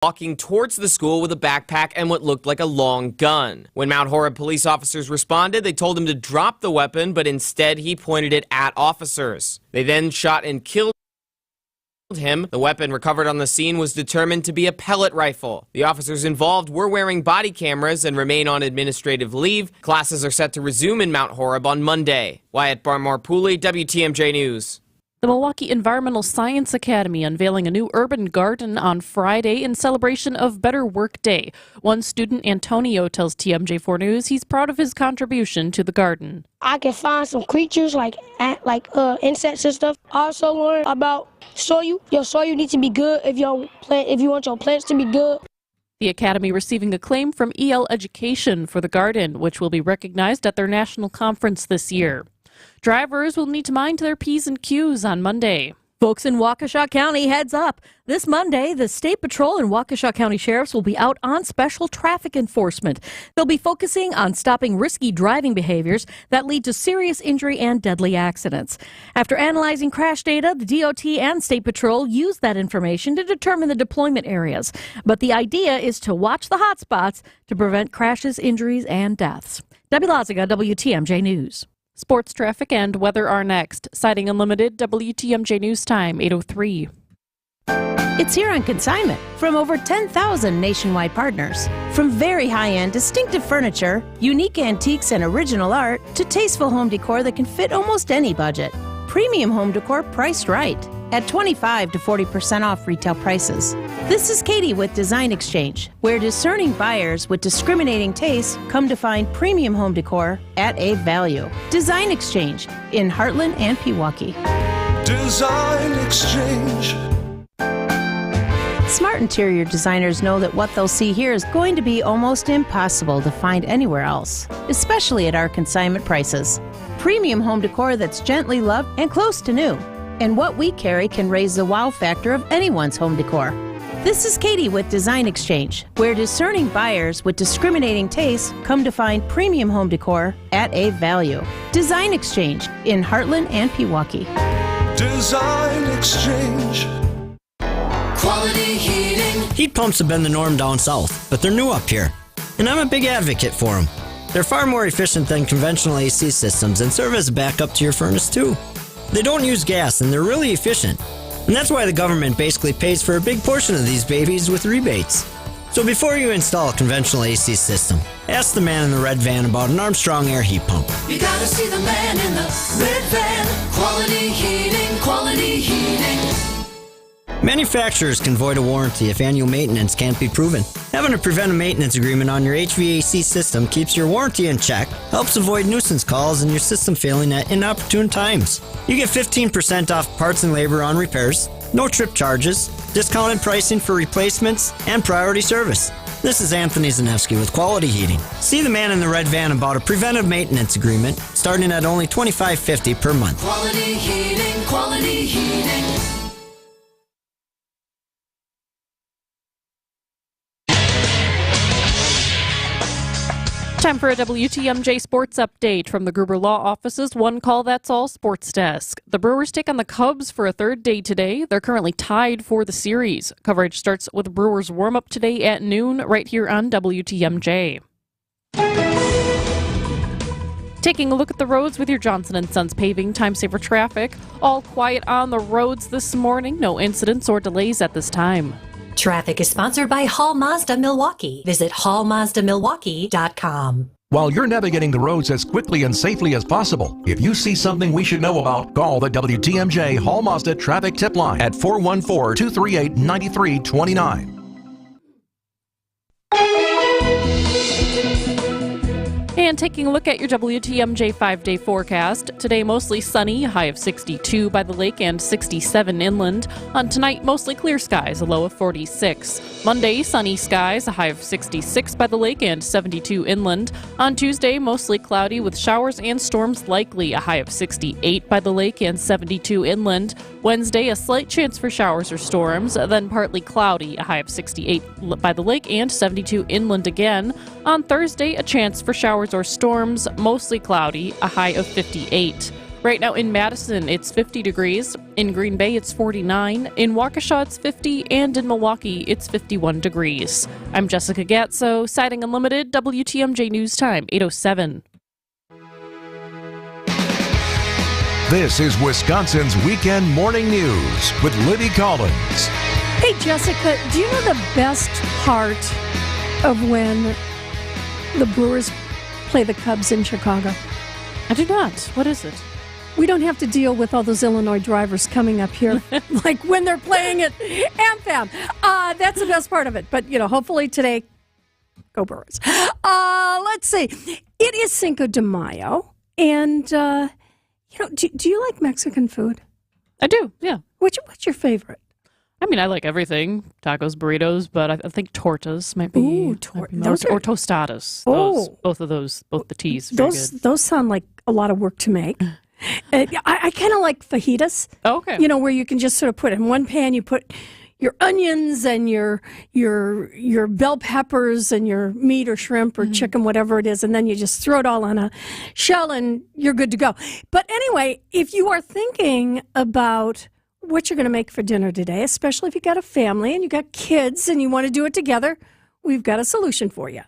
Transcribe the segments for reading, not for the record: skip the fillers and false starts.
walking towards the school with a backpack and what looked like a long gun. When Mount Horeb police officers responded, they told him to drop the weapon, but instead he pointed it at officers. They then shot and killed him. The weapon recovered on the scene was determined to be a pellet rifle. The officers involved were wearing body cameras and remain on administrative leave. Classes are set to resume in Mount Horeb on Monday. Wyatt Barmore-Pooley, WTMJ News. The Milwaukee Environmental Science Academy unveiling a new urban garden on Friday in celebration of Better Work Day. One student, Antonio, tells TMJ4 News he's proud of his contribution to the garden. I can find some creatures like insects and stuff. I also learned about soil. Your soil needs to be good if you want your plants to be good. The Academy receiving acclaim from EL Education for the garden, which will be recognized at their national conference this year. Drivers will need to mind their P's and Q's on Monday. Folks in Waukesha County, heads up. This Monday, the State Patrol and Waukesha County Sheriffs will be out on special traffic enforcement. They'll be focusing on stopping risky driving behaviors that lead to serious injury and deadly accidents. After analyzing crash data, the DOT and State Patrol use that information to determine the deployment areas. But the idea is to watch the hot spots to prevent crashes, injuries, and deaths. Debbie Laziga, WTMJ News. Sports traffic and weather are next. Siding Unlimited, WTMJ News Time, 8:03. It's here on consignment from over 10,000 nationwide partners. From very high-end, distinctive furniture, unique antiques and original art, to tasteful home decor that can fit almost any budget. Premium home decor priced right at 25 to 40% off retail prices. This is Katie with Design Exchange, where discerning buyers with discriminating tastes come to find premium home decor at a value. Design Exchange in Heartland and Pewaukee. Design Exchange. Smart interior designers know that what they'll see here is going to be almost impossible to find anywhere else, especially at our consignment prices. Premium home decor that's gently loved and close to new. And what we carry can raise the wow factor of anyone's home decor. This is Katie with Design Exchange, where discerning buyers with discriminating tastes come to find premium home decor at a value. Design Exchange in Heartland and Pewaukee. Design Exchange. Quality heating. Heat pumps have been the norm down south, but they're new up here. And I'm a big advocate for them. They're far more efficient than conventional AC systems and serve as a backup to your furnace too. They don't use gas and they're really efficient. And that's why the government basically pays for a big portion of these babies with rebates. So before you install a conventional AC system, ask the man in the red van about an Armstrong air heat pump. You gotta see the man in the red van. Quality heating, quality heating. Manufacturers can void a warranty if annual maintenance can't be proven. Having a preventive maintenance agreement on your HVAC system keeps your warranty in check, helps avoid nuisance calls and your system failing at inopportune times. You get 15% off parts and labor on repairs, no trip charges, discounted pricing for replacements, and priority service. This is Anthony Zanevsky with Quality Heating. See the man in the red van about a preventive maintenance agreement starting at only $25.50 per month. Quality heating, quality heating. Time for a WTMJ Sports Update from the Gruber Law Office's One Call That's All Sports Desk. The Brewers take on the Cubs for a third day today. They're currently tied for the series. Coverage starts with the Brewers warm-up today at noon right here on WTMJ. Taking a look at the roads with your Johnson & Sons Paving Time Saver Traffic. All quiet on the roads this morning. No incidents or delays at this time. Traffic is sponsored by Hall Mazda Milwaukee. Visit hallmazdamilwaukee.com. While you're navigating the roads as quickly and safely as possible, if you see something we should know about, call the WTMJ Hall Mazda Traffic Tip Line at 414-238-9329. And taking a look at your WTMJ 5-day forecast. Today, mostly sunny, a high of 62 by the lake and 67 inland. On tonight, mostly clear skies, a low of 46. Monday, sunny skies, a high of 66 by the lake and 72 inland. On Tuesday, mostly cloudy with showers and storms likely, a high of 68 by the lake and 72 inland. Wednesday, a slight chance for showers or storms, then partly cloudy, a high of 68 by the lake and 72 inland again. On Thursday, a chance for showers or storms, mostly cloudy, a high of 58. Right now in Madison, it's 50 degrees. In Green Bay, it's 49. In Waukesha, it's 50. And in Milwaukee, it's 51 degrees. I'm Jessica Gatso, Siding Unlimited, WTMJ News Time, 8:07. This is Wisconsin's Weekend Morning News with Libby Collins. Hey, Jessica, do you know the best part of when the Brewers play the Cubs in Chicago? I do not. What is it? We don't have to deal with all those Illinois drivers coming up here, like when they're playing at AmFam. That's the best part of it. But, hopefully today, go Brewers. Let's see. It is Cinco de Mayo. And, do you like Mexican food? I do, yeah. What's your favorite? I mean, I like everything. Tacos, burritos, but I think tortas might be. Ooh, those or tostadas. Both of those, both the T's. Those sound like a lot of work to make. I kind of like fajitas. Oh, okay. Where you can just sort of put in one pan, you put your onions and your bell peppers and your meat or shrimp or chicken, whatever it is, and then you just throw it all on a shell and you're good to go. But anyway, if you are thinking about what you're going to make for dinner today, especially if you got a family and you got kids and you want to do it together, we've got a solution for you.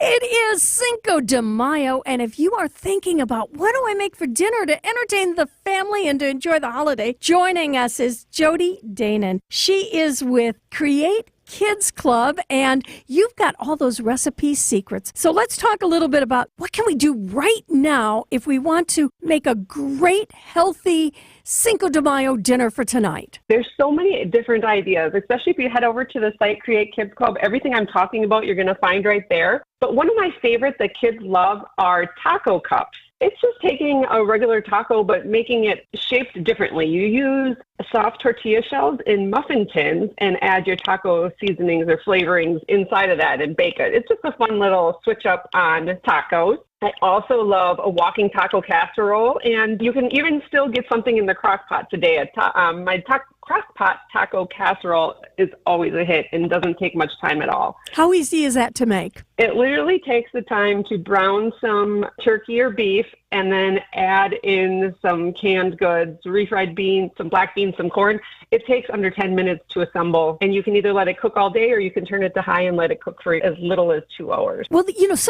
It is Cinco de Mayo, and if you are thinking about what do I make for dinner to entertain the family and to enjoy the holiday, joining us is Jody Danon. She is with Create Kids Club, and you've got all those recipe secrets. So let's talk a little bit about what can we do right now if we want to make a great, healthy Cinco de Mayo dinner for tonight. There's so many different ideas, especially if you head over to the site Create Kids Club. Everything I'm talking about, you're going to find right there. But one of my favorites that kids love are taco cups. It's just taking a regular taco, but making it shaped differently. You use soft tortilla shells in muffin tins and add your taco seasonings or flavorings inside of that and bake it. It's just a fun little switch up on tacos. I also love a walking taco casserole, and you can even still get something in the crock pot today. My crock pot taco casserole is always a hit and doesn't take much time at all. How easy is that to make? It literally takes the time to brown some turkey or beef and then add in some canned goods, refried beans, some black beans, some corn. It takes under 10 minutes to assemble, and you can either let it cook all day or you can turn it to high and let it cook for as little as 2 hours. Well,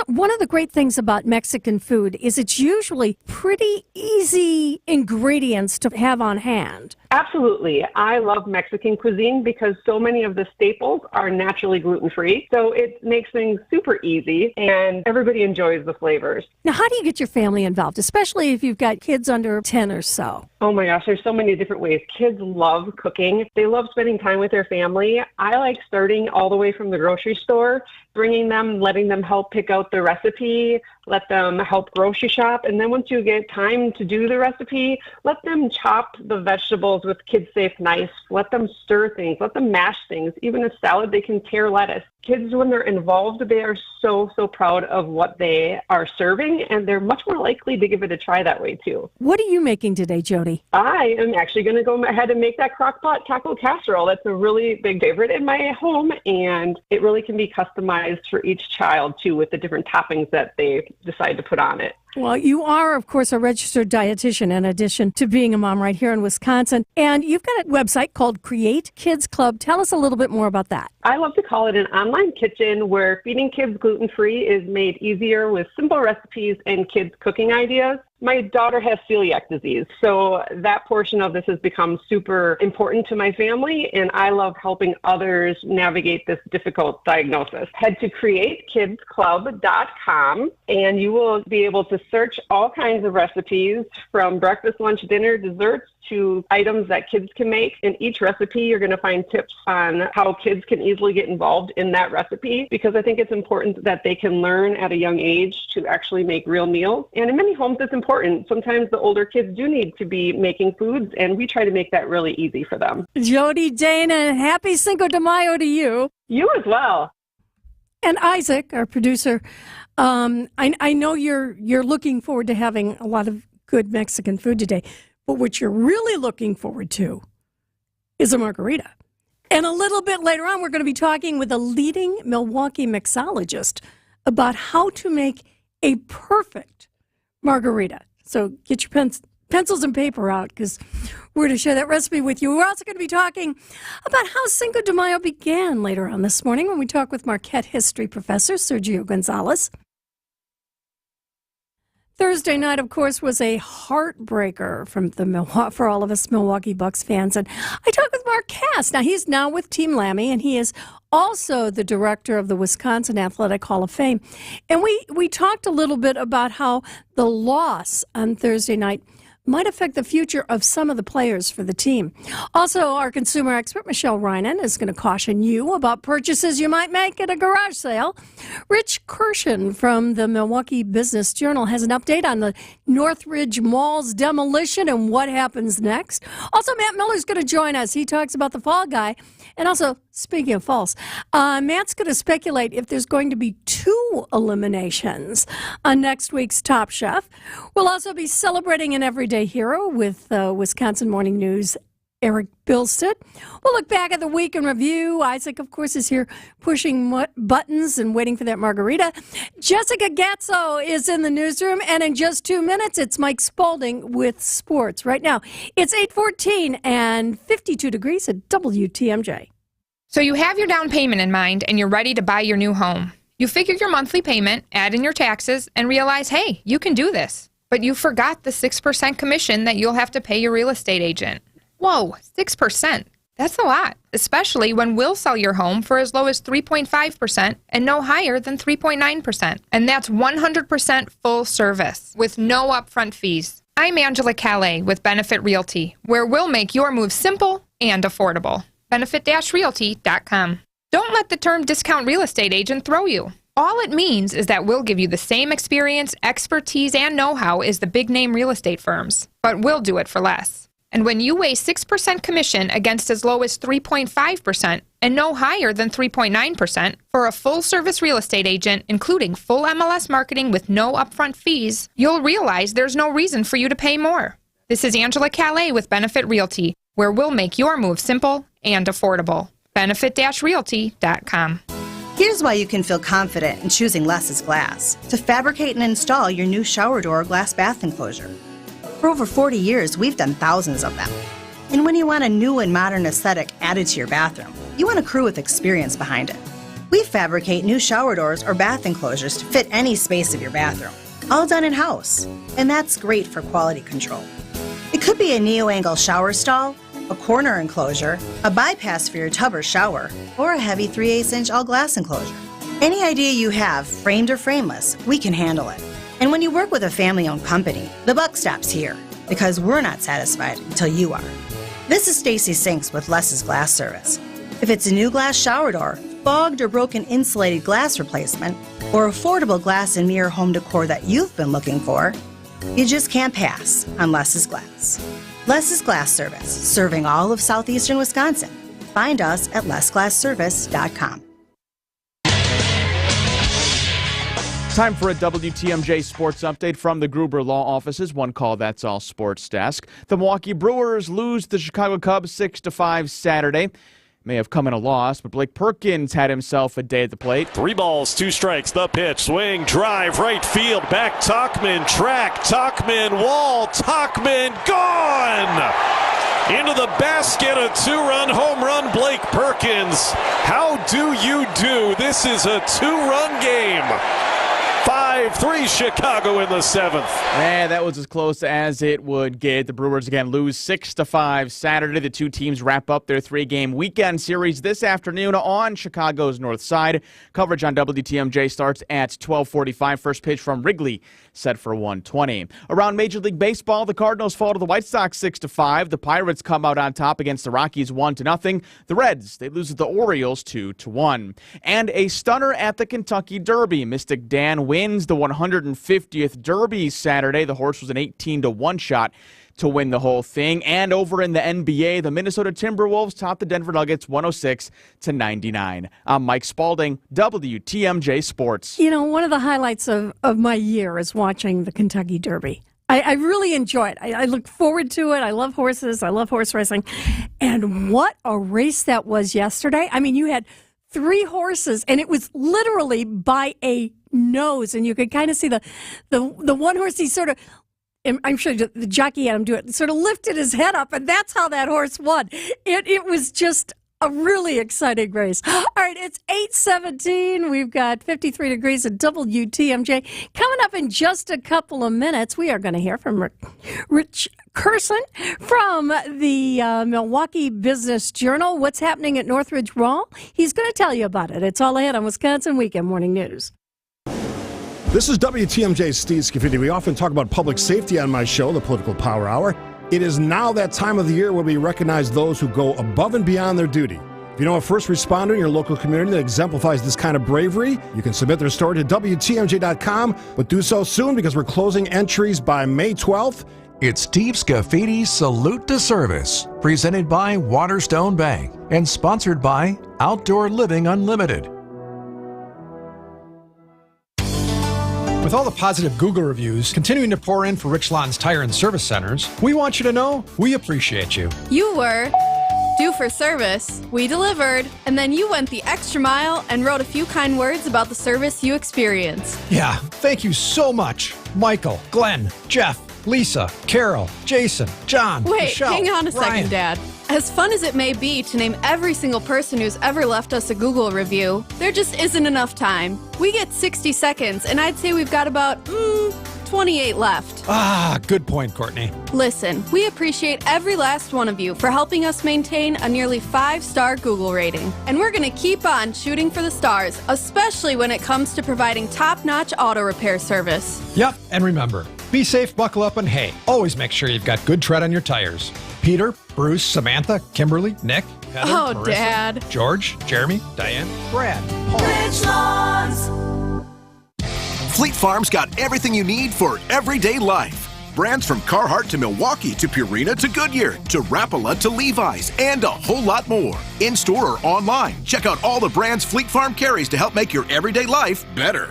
one of the great things about Mexican food is it's usually pretty easy ingredients to have on hand. Absolutely. I love Mexican cuisine because so many of the staples are naturally gluten-free. So it makes things super easy and everybody enjoys the flavors. Now, how do you get your family involved, especially if you've got kids under 10 or so? Oh my gosh, there's so many different ways. Kids love cooking. They love spending time with their family. I like starting all the way from the grocery store, bringing them, letting them help pick out the recipe, let them help grocery shop. And then once you get time to do the recipe, let them chop the vegetables with kid-safe knives. Let them stir things. Let them mash things. Even a salad, they can tear lettuce. Kids, when they're involved, they are so proud of what they are serving, and they're much more likely to give it a try that way, too. What are you making today, Jody? I am actually going to go ahead and make that crock pot taco casserole. That's a really big favorite in my home, and it really can be customized for each child, too, with the different toppings that they decide to put on it. Well, you are, of course, a registered dietitian in addition to being a mom right here in Wisconsin. And you've got a website called Create Kids Club. Tell us a little bit more about that. I love to call it an online kitchen where feeding kids gluten-free is made easier with simple recipes and kids' cooking ideas. My daughter has celiac disease, so that portion of this has become super important to my family, and I love helping others navigate this difficult diagnosis. Head to createkidsclub.com, and you will be able to search all kinds of recipes from breakfast, lunch, dinner, desserts, to items that kids can make. In each recipe, you're going to find tips on how kids can easily get involved in that recipe, because I think it's important that they can learn at a young age to actually make real meals. And in many homes, it's important. Sometimes the older kids do need to be making foods, and we try to make that really easy for them. Jody Danon, happy Cinco de Mayo to you. You as well. And Isaac, our producer, I know you're looking forward to having a lot of good Mexican food today. But what you're really looking forward to is a margarita. And a little bit later on, we're going to be talking with a leading Milwaukee mixologist about how to make a perfect margarita. So get your pencils and paper out because we're going to share that recipe with you. We're also going to be talking about how Cinco de Mayo began later on this morning when we talk with Marquette history professor Sergio Gonzalez. Thursday night, of course, was a heartbreaker for all of us Milwaukee Bucks fans. And I talked with Mark Cass. Now, he's now with Team Lammy, and he is also the director of the Wisconsin Athletic Hall of Fame. And we talked a little bit about how the loss on Thursday night might affect the future of some of the players for the team. Also, our consumer expert, Michelle Reinen, is going to caution you about purchases you might make at a garage sale. Rich Kirshen from the Milwaukee Business Journal has an update on the Northridge Mall's demolition and what happens next. Also, Matt Miller's going to join us. He talks about the Fall Guy. And also, speaking of false, Matt's going to speculate if there's going to be 2 eliminations on next week's Top Chef. We'll also be celebrating an everyday hero with Wisconsin Morning News' Eric Bilstead. We'll look back at the week in review. Isaac, of course, is here pushing buttons and waiting for that margarita. Jessica Gatso is in the newsroom, and in just 2 minutes, it's Mike Spalding with sports. Right now, it's 8:14 and 52 degrees at WTMJ. So you have your down payment in mind, and you're ready to buy your new home. You figure your monthly payment, add in your taxes, and realize, hey, you can do this. But you forgot the 6% commission that you'll have to pay your real estate agent. Whoa, 6%. That's a lot, especially when we'll sell your home for as low as 3.5% and no higher than 3.9%. And that's 100% full service with no upfront fees. I'm Angela Calais with Benefit Realty, where we'll make your move simple and affordable. Benefit-realty.com. Don't let the term discount real estate agent throw you. All it means is that we'll give you the same experience, expertise, and know-how as the big-name real estate firms, but we'll do it for less. And when you weigh 6% commission against as low as 3.5% and no higher than 3.9% for a full-service real estate agent, including full MLS marketing with no upfront fees, you'll realize there's no reason for you to pay more. This is Angela Calais with Benefit Realty, where we'll make your move simple and affordable. Benefit-realty.com. Here's why you can feel confident in choosing Less's Glass to fabricate and install your new shower door glass bath enclosure. For over 40 years, we've done thousands of them. And when you want a new and modern aesthetic added to your bathroom, you want a crew with experience behind it. We fabricate new shower doors or bath enclosures to fit any space of your bathroom, all done in-house. And that's great for quality control. It could be a neo-angle shower stall, a corner enclosure, a bypass for your tub or shower, or a heavy 3/8-inch all-glass enclosure. Any idea you have, framed or frameless, we can handle it. And when you work with a family-owned company, the buck stops here, because we're not satisfied until you are. This is Stacy Sinks with Less's Glass Service. If it's a new glass shower door, fogged or broken insulated glass replacement, or affordable glass and mirror home decor that you've been looking for, you just can't pass on Less's Glass. Less's Glass Service, serving all of southeastern Wisconsin. Find us at lessglassservice.com. Time for a WTMJ sports update from the Gruber Law Offices. One call, that's all sports desk. The Milwaukee Brewers lose the Chicago Cubs 6-5 Saturday. May have come in a loss, but Blake Perkins had himself a day at the plate. 3 balls, 2 strikes, the pitch, swing, drive, right field, back Talkman, track, Talkman, wall, Talkman, gone! Into the basket, a 2-run home run, Blake Perkins. How do you do? This is a 2-run game. 5-3 Chicago in the 7th. And that was as close as it would get. The Brewers again lose 6-5 Saturday. The two teams wrap up their 3-game weekend series this afternoon on Chicago's north side. Coverage on WTMJ starts at 12:45. First pitch from Wrigley set for 1:20. Around Major League Baseball, the Cardinals fall to the White Sox 6-5. The Pirates come out on top against the Rockies 1-0. The Reds, they lose to the Orioles 2-1. And a stunner at the Kentucky Derby. Mystic Dan wins the 150th Derby Saturday. The horse was an 18-1 shot to win the whole thing. And over in the NBA, the Minnesota Timberwolves topped the Denver Nuggets 106-99. I'm Mike Spalding, WTMJ Sports. You know, one of the highlights of my year is watching the Kentucky Derby. I really enjoy it. I look forward to it. I love horses. I love horse racing. And what a race that was yesterday. I mean, you had 3 horses, and it was literally by a nose, and you could kind of see the one horse, he sort of I'm sure the jockey had him do it, sort of lifted his head up, and that's how that horse won. It was just a really exciting race. All right, it's 8:17. We've got 53 degrees at WTMJ. Coming up in just a couple of minutes, we are going to hear from Rich Curson from the Milwaukee Business Journal. What's happening at Northridge Mall? He's going to tell you about it. It's all ahead on Wisconsin Weekend Morning News. This is WTMJ's Steve Scafidi. We often talk about public safety on my show, the Political Power Hour. It is now that time of the year where we recognize those who go above and beyond their duty. If you know a first responder in your local community that exemplifies this kind of bravery, you can submit their story to WTMJ.com, but do so soon because we're closing entries by May 12th. It's Steve Scaffidi's Salute to Service, presented by Waterstone Bank and sponsored by Outdoor Living Unlimited. With all the positive Google reviews continuing to pour in for Richlawn's Tire and Service Centers, we want you to know we appreciate you. You were due for service, we delivered, and then you went the extra mile and wrote a few kind words about the service you experienced. Yeah, thank you so much. Michael, Glenn, Jeff, Lisa, Carol, Jason, John, Wait, Michelle, hang on a Ryan. second, Dad. As fun as it may be to name every single person who's ever left us a Google review, there just isn't enough time. We get 60 seconds, and I'd say we've got about 28 left. Ah, good point, Courtney. Listen, we appreciate every last one of you for helping us maintain a nearly 5-star Google rating. And we're going to keep on shooting for the stars, especially when it comes to providing top-notch auto repair service. Yep, and remember, be safe, buckle up, and hey, always make sure you've got good tread on your tires. Peter, Bruce, Samantha, Kimberly, Nick, Heather, Oh, Marissa, Dad. George, Jeremy, Diane, Brad, Paul. Richlands. Fleet Farm's got everything you need for everyday life. Brands from Carhartt to Milwaukee to Purina to Goodyear to Rapala to Levi's and a whole lot more. In store or online, check out all the brands Fleet Farm carries to help make your everyday life better.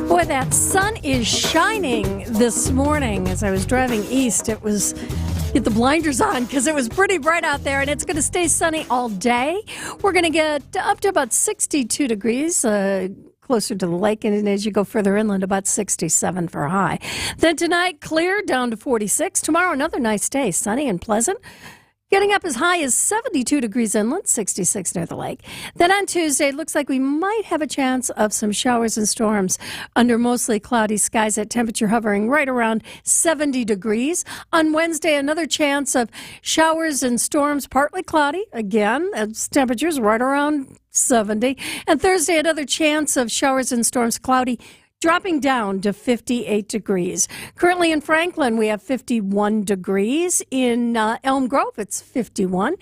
Boy, that sun is shining this morning. As I was driving east, it was get the blinders on because it was pretty bright out there, and it's going to stay sunny all day. We're going to get up to about 62 degrees, closer to the lake, and as you go further inland, about 67 for high. Then tonight, clear down to 46. Tomorrow, another nice day, sunny and pleasant. Getting up as high as 72 degrees inland, 66 near the lake. Then on Tuesday, it looks like we might have a chance of some showers and storms under mostly cloudy skies at temperature hovering right around 70 degrees. On Wednesday, another chance of showers and storms, partly cloudy. Again, as temperatures right around 70. And Thursday, another chance of showers and storms, cloudy, dropping down to 58 degrees. Currently in Franklin, we have 51 degrees. In Elm Grove, it's 51.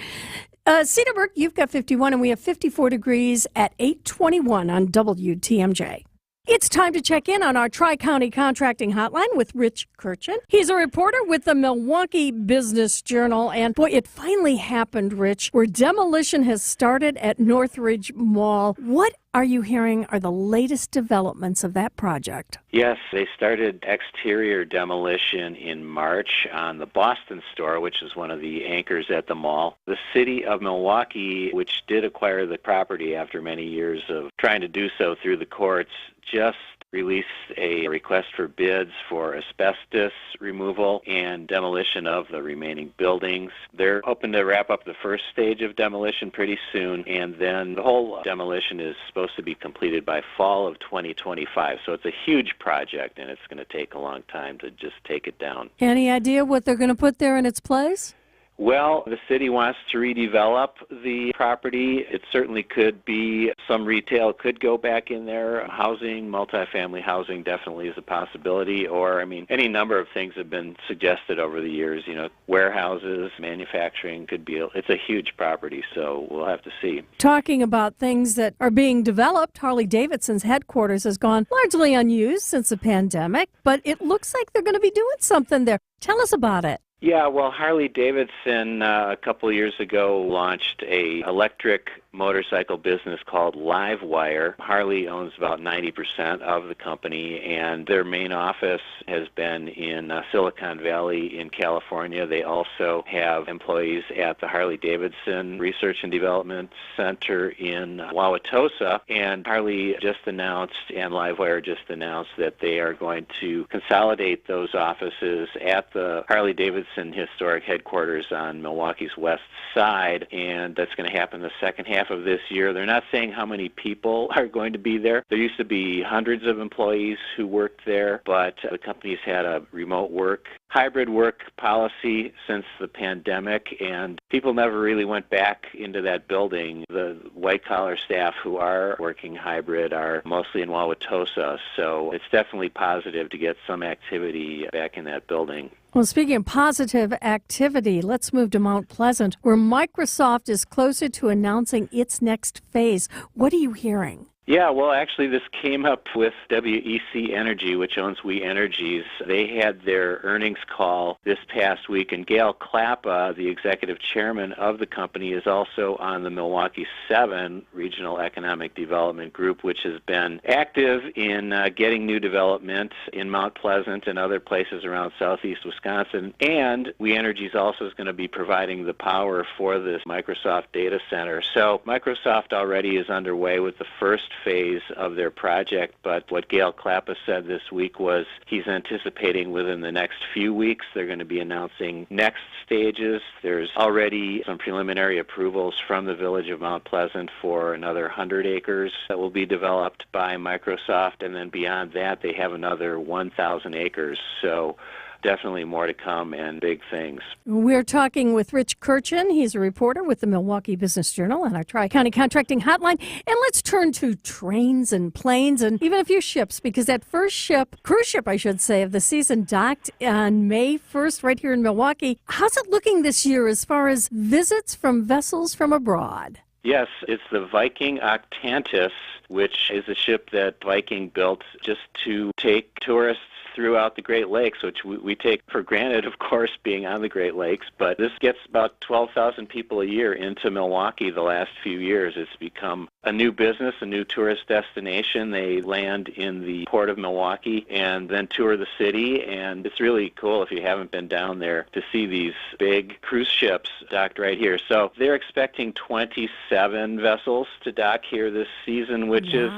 Cedarburg, you've got 51, and we have 54 degrees at 8:21 on WTMJ. It's time to check in on our Tri-County Contracting Hotline with Rich Curson. He's a reporter with the Milwaukee Business Journal. And boy, it finally happened, Rich, where demolition has started at Northridge Mall. What are you hearing are the latest developments of that project? Yes, they started exterior demolition in March on the Boston store, which is one of the anchors at the mall. The city of Milwaukee, which did acquire the property after many years of trying to do so through the courts, just released a request for bids for asbestos removal and demolition of the remaining buildings. They're hoping to wrap up the first stage of demolition pretty soon, and then the whole demolition is supposed to be completed by fall of 2025. So it's a huge project, and it's going to take a long time to just take it down. Any idea what they're going to put there in its place? Well, the city wants to redevelop the property. It certainly could be some retail could go back in there. Housing, multifamily housing definitely is a possibility. Or, I mean, any number of things have been suggested over the years. You know, warehouses, manufacturing could be. It's a huge property, so we'll have to see. Talking about things that are being developed, Harley-Davidson's headquarters has gone largely unused since the pandemic, but it looks like they're going to be doing something there. Tell us about it. Yeah, well, Harley-Davidson a couple years ago launched a electric motorcycle business called Livewire. Harley owns about 90% of the company, and their main office has been in Silicon Valley in California. They also have employees at the Harley-Davidson Research and Development Center in Wauwatosa, and Harley just announced, and Livewire just announced, that they are going to consolidate those offices at the Harley-Davidson historic headquarters on Milwaukee's west side, and that's going to happen the second half of this year. They're not saying how many people are going to be there. There used to be hundreds of employees who worked there, but the company's had a remote work, hybrid work policy since the pandemic, and people never really went back into that building. The white-collar staff who are working hybrid are mostly in Wauwatosa, so it's definitely positive to get some activity back in that building. Well, speaking of positive activity, let's move to Mount Pleasant, where Microsoft is closer to announcing its next phase. What are you hearing? Yeah, well, actually, this came up with WEC Energy, which owns We Energies. They had their earnings call this past week, and Gail Klappa, the executive chairman of the company, is also on the Milwaukee 7 Regional Economic Development Group, which has been active in getting new development in Mount Pleasant and other places around southeast Wisconsin. And We Energies also is going to be providing the power for this Microsoft data center. So Microsoft already is underway with the first phase of their project, but what Gail Klappa said this week was he's anticipating within the next few weeks they're going to be announcing next stages. There's already some preliminary approvals from the village of Mount Pleasant for another 100 acres that will be developed by Microsoft, and then beyond that they have another 1,000 acres. So definitely more to come and big things. We're talking with Rich Kirchen. He's a reporter with the Milwaukee Business Journal and our Tri-County Contracting Hotline. And let's turn to trains and planes and even a few ships, because that first ship, cruise ship, I should say, of the season docked on May 1st right here in Milwaukee. How's it looking this year as far as visits from vessels from abroad? Yes, it's the Viking Octantis, which is a ship that Viking built just to take tourists throughout the Great Lakes, which we take for granted, of course, being on the Great Lakes. But this gets about 12,000 people a year into Milwaukee the last few years. It's become a new business, a new tourist destination. They land in the port of Milwaukee and then tour the city, and it's really cool if you haven't been down there to see these big cruise ships docked right here. So they're expecting 27 vessels to dock here this season, which is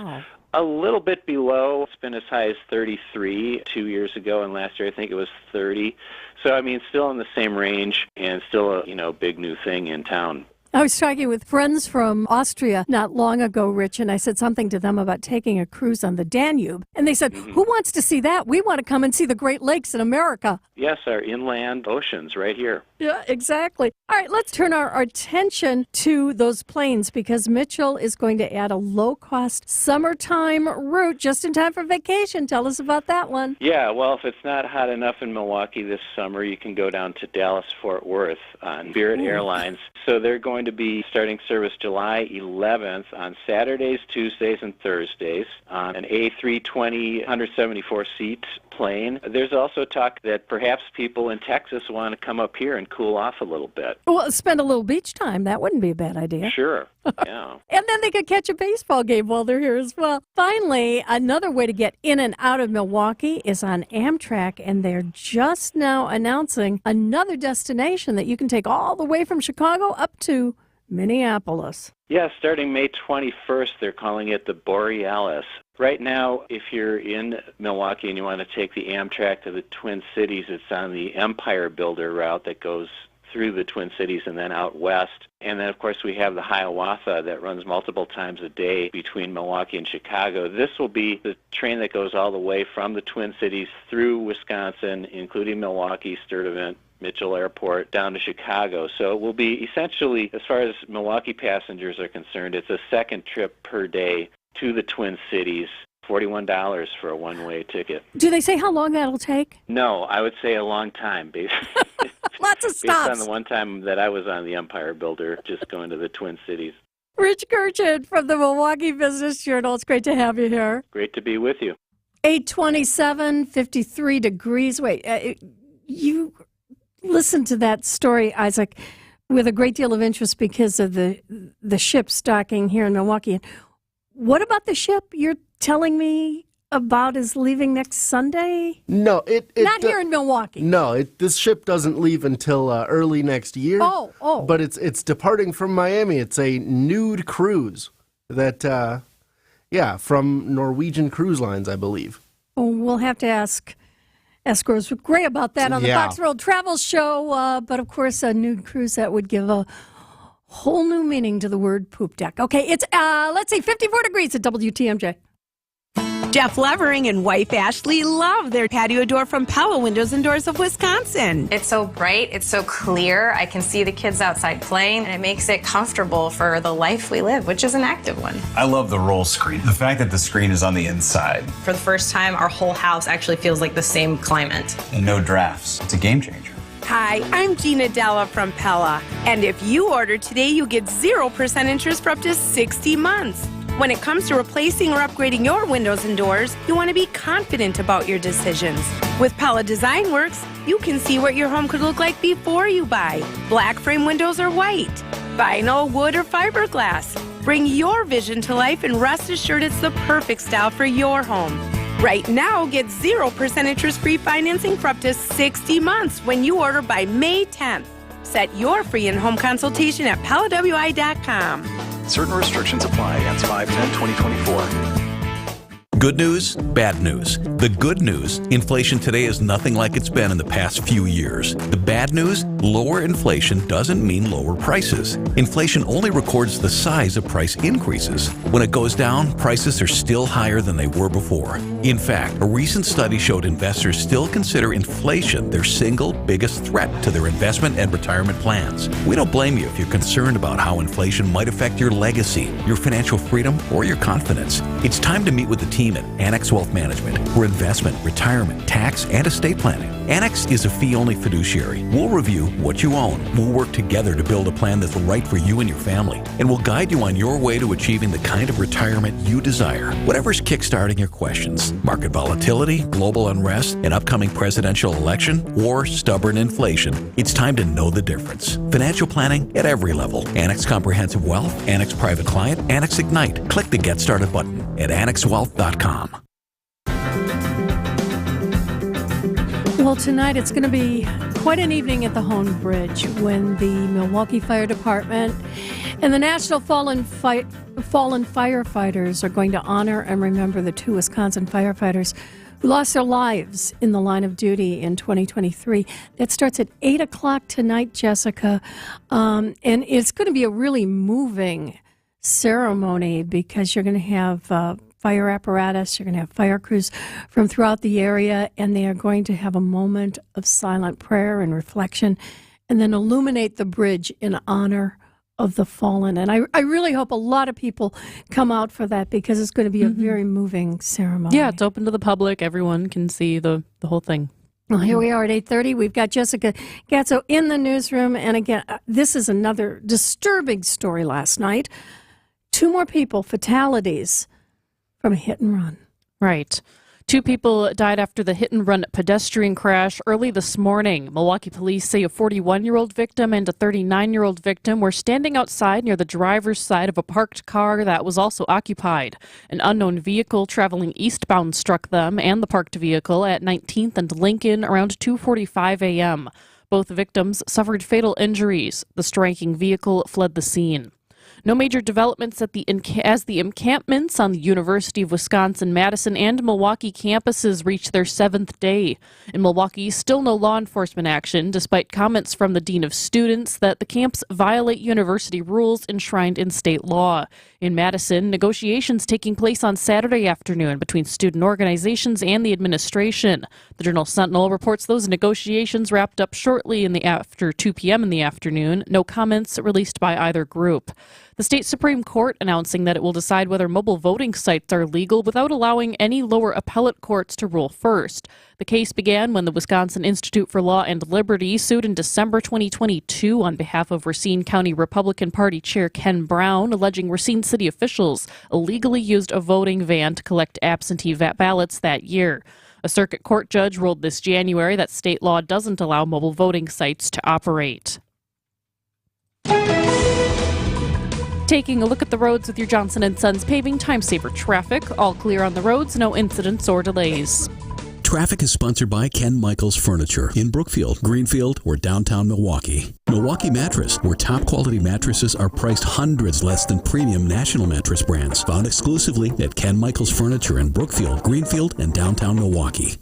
a little bit below. It's been as high as 33 2 years ago, and last year I think it was 30. So, I mean, still in the same range and still a big new thing in town. I was talking with friends from Austria not long ago, Rich, and I said something to them about taking a cruise on the Danube. And they said, who wants to see that? We want to come and see the Great Lakes in America. Yes, our inland oceans right here. Yeah, exactly. All right, let's turn our attention to those planes, because Mitchell is going to add a low-cost summertime route just in time for vacation. Tell us about that one. Yeah, well, if it's not hot enough in Milwaukee this summer, you can go down to Dallas-Fort Worth on Spirit Airlines. So they're going to be starting service July 11th on Saturdays, Tuesdays, and Thursdays on an A320 174-seat plane. There's also talk that perhaps people in Texas want to come up here and cool off a little bit. Well, spend a little beach time. That wouldn't be a bad idea. Sure, yeah. And then they could catch a baseball game while they're here as well. Finally, another way to get in and out of Milwaukee is on Amtrak, and they're just now announcing another destination that you can take all the way from Chicago up to Minneapolis. Yeah, starting May 21st, they're calling it the Borealis. Right now, if you're in Milwaukee and you want to take the Amtrak to the Twin Cities, it's on the Empire Builder route that goes through the Twin Cities and then out west. And then, of course, we have the Hiawatha that runs multiple times a day between Milwaukee and Chicago. This will be the train that goes all the way from the Twin Cities through Wisconsin, including Milwaukee, Sturtevant, Mitchell Airport, down to Chicago. So it will be essentially, as far as Milwaukee passengers are concerned, it's a second trip per day to the Twin Cities, $41 for a one-way ticket. Do they say how long that'll take? No, I would say a long time, basically. Lots of stops. Based on the one time that I was on the Empire Builder, just going to the Twin Cities. Rich Kirchen from the Milwaukee Business Journal. It's great to have you here. Great to be with you. 827, 53 degrees. Wait, listened to that story, Isaac, with a great deal of interest because of the ship docking here in Milwaukee. What about the ship you're telling me about is leaving next Sunday? No, it not here in Milwaukee. No, this ship doesn't leave until early next year. Oh. But it's departing from Miami. It's a nude cruise that, from Norwegian Cruise Lines, I believe. Oh, we'll have to ask Rose Gray about that on the Fox World Travel Show. But of course, a nude cruise, that would give a whole new meaning to the word poop deck. Okay, it's, 54 degrees at WTMJ. Jeff Levering and wife Ashley love their patio door from Pella Windows and Doors of Wisconsin. It's so bright, it's so clear. I can see the kids outside playing, and it makes it comfortable for the life we live, which is an active one. I love the roll screen. The fact that the screen is on the inside. For the first time, our whole house actually feels like the same climate. And no drafts. It's a game changer. Hi, I'm Gina Della from Pella. And if you order today, you get 0% interest for up to 60 months. When it comes to replacing or upgrading your windows and doors, you want to be confident about your decisions. With Pella Design Works, you can see what your home could look like before you buy. Black frame windows or white, vinyl, wood, or fiberglass. Bring your vision to life and rest assured it's the perfect style for your home. Right now, get 0% interest-free financing for up to 60 months when you order by May 10th. Set your free in-home consultation at PellaWI.com. Certain restrictions apply. Ends 5/10/2024. Good news, bad news. The good news, inflation today is nothing like it's been in the past few years. The bad news, lower inflation doesn't mean lower prices. Inflation only records the size of price increases. When it goes down, prices are still higher than they were before. In fact, a recent study showed investors still consider inflation their single biggest threat to their investment and retirement plans. We don't blame you if you're concerned about how inflation might affect your legacy, your financial freedom, or your confidence. It's time to meet with the team at Annex Wealth Management for investment, retirement, tax, and estate planning. Annex is a fee-only fiduciary. We'll review what you own. We'll work together to build a plan that's right for you and your family. And we'll guide you on your way to achieving the kind of retirement you desire. Whatever's kickstarting your questions, market volatility, global unrest, an upcoming presidential election, or stubborn inflation, it's time to know the difference. Financial planning at every level. Annex Comprehensive Wealth, Annex Private Client, Annex Ignite. Click the Get Started button at annexwealth.com. Well, tonight it's going to be quite an evening at the Hone Bridge when the Milwaukee Fire Department and the National Fallen Firefighters are going to honor and remember the 2 Wisconsin firefighters who lost their lives in the line of duty in 2023. That starts at 8 o'clock tonight, Jessica, and it's going to be a really moving ceremony because you're going to have fire apparatus, you're going to have fire crews from throughout the area, and they are going to have a moment of silent prayer and reflection and then illuminate the bridge in honor of the fallen. And I really hope a lot of people come out for that because it's going to be a very moving ceremony. Yeah, it's open to the public. Everyone can see the whole thing. Well, here we are at 8:30. We've got Jessica Gatzo in the newsroom. And again, this is another disturbing story last night. 2 more people, fatalities from a hit and run. Right. 2 people died after the hit-and-run pedestrian crash early this morning. Milwaukee police say a 41-year-old victim and a 39-year-old victim were standing outside near the driver's side of a parked car that was also occupied. An unknown vehicle traveling eastbound struck them and the parked vehicle at 19th and Lincoln around 2:45 a.m. Both victims suffered fatal injuries. The striking vehicle fled the scene. No major developments as the encampments on the University of Wisconsin-Madison and Milwaukee campuses reach their 7th day. In Milwaukee, still no law enforcement action, despite comments from the Dean of Students that the camps violate university rules enshrined in state law. In Madison, negotiations taking place on Saturday afternoon between student organizations and the administration. The Journal Sentinel reports those negotiations wrapped up shortly after 2 p.m. in the afternoon. No comments released by either group. The state Supreme Court announcing that it will decide whether mobile voting sites are legal without allowing any lower appellate courts to rule first. The case began when the Wisconsin Institute for Law and Liberty sued in December 2022 on behalf of Racine County Republican Party Chair Ken Brown, alleging Racine city officials illegally used a voting van to collect absentee ballots that year. A circuit court judge ruled this January that state law doesn't allow mobile voting sites to operate. Taking a look at the roads with your Johnson & Sons paving time saver traffic. All clear on the roads, no incidents or delays. Traffic is sponsored by Ken Michaels Furniture in Brookfield, Greenfield, or downtown Milwaukee. Milwaukee Mattress, where top quality mattresses are priced hundreds less than premium national mattress brands. Found exclusively at Ken Michaels Furniture in Brookfield, Greenfield, and downtown Milwaukee.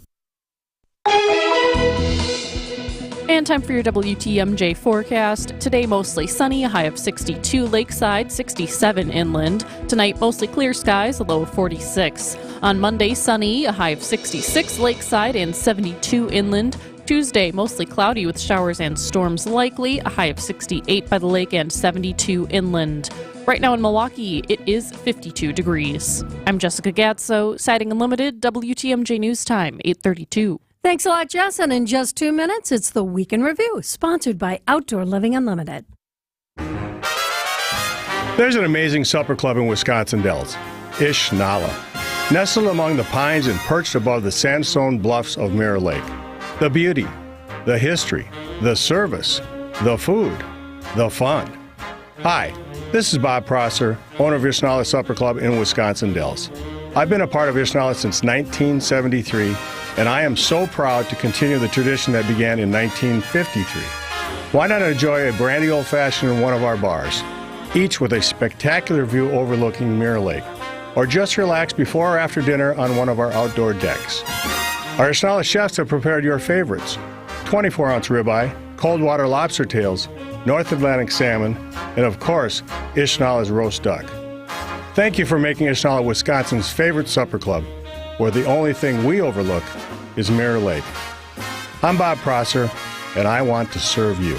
And time for your WTMJ forecast. Today, mostly sunny, a high of 62 lakeside, 67 inland. Tonight, mostly clear skies, a low of 46. On Monday, sunny, a high of 66 lakeside and 72 inland. Tuesday, mostly cloudy with showers and storms likely, a high of 68 by the lake and 72 inland. Right now in Milwaukee, it is 52 degrees. I'm Jessica Gatso, Siding Unlimited, WTMJ News Time, 8:32. Thanks a lot, Jess. And in just 2 minutes, it's the Week in Review, sponsored by Outdoor Living Unlimited. There's an amazing supper club in Wisconsin Dells, Ish Nala, nestled among the pines and perched above the sandstone bluffs of Mirror Lake. The beauty, the history, the service, the food, the fun. Hi, this is Bob Prosser, owner of Ish Nala Supper Club in Wisconsin Dells. I've been a part of Ish Nala since 1973, and I am so proud to continue the tradition that began in 1953. Why not enjoy a brandy old-fashioned in one of our bars, each with a spectacular view overlooking Mirror Lake, or just relax before or after dinner on one of our outdoor decks. Our Ish Nala chefs have prepared your favorites: 24-ounce ribeye, cold water lobster tails, North Atlantic salmon, and of course, Ish Nala's roast duck. Thank you for making Ish Nala Wisconsin's favorite supper club, where the only thing we overlook is Mirror Lake. I'm Bob Prosser, and I want to serve you.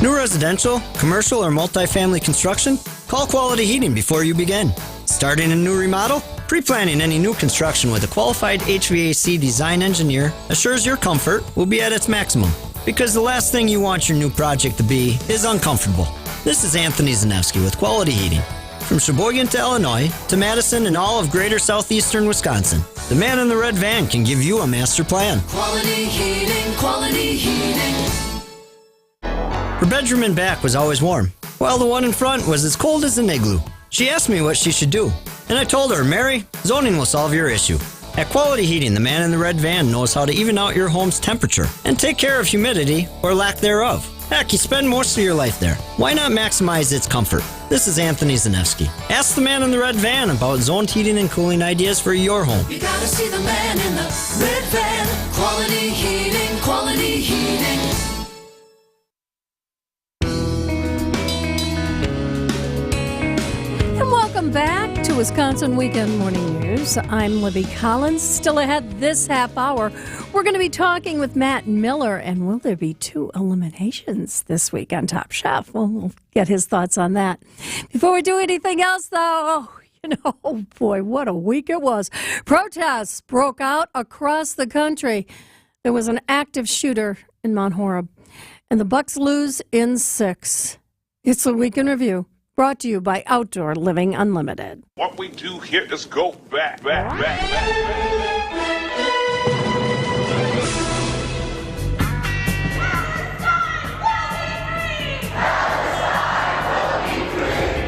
New residential, commercial, or multifamily construction? Call Quality Heating before you begin. Starting a new remodel? Pre-planning any new construction with a qualified HVAC design engineer assures your comfort will be at its maximum. Because the last thing you want your new project to be is uncomfortable. This is Anthony Zanevsky with Quality Heating. From Sheboygan to Illinois, to Madison and all of greater southeastern Wisconsin, the man in the red van can give you a master plan. Quality heating, quality heating. Her bedroom in back was always warm, while the one in front was as cold as an igloo. She asked me what she should do, and I told her, Mary, zoning will solve your issue. At Quality Heating, the man in the red van knows how to even out your home's temperature and take care of humidity or lack thereof. Heck, you spend most of your life there. Why not maximize its comfort? This is Anthony Zanevsky. Ask the man in the red van about zoned heating and cooling ideas for your home. You gotta see the man in the red van. Quality heating, quality heating. And welcome back to Wisconsin Weekend Morning News. I'm Libby Collins. Still ahead this half hour, we're going to be talking with Matt Miller, and will there be 2 eliminations this week on Top Chef? We'll get his thoughts on that. Before we do anything else, though, oh boy, what a week it was. Protests broke out across the country. There was an active shooter in Mount Horeb, and the Bucks lose in 6. It's a Week in Review, brought to you by Outdoor Living Unlimited. What we do here is go back.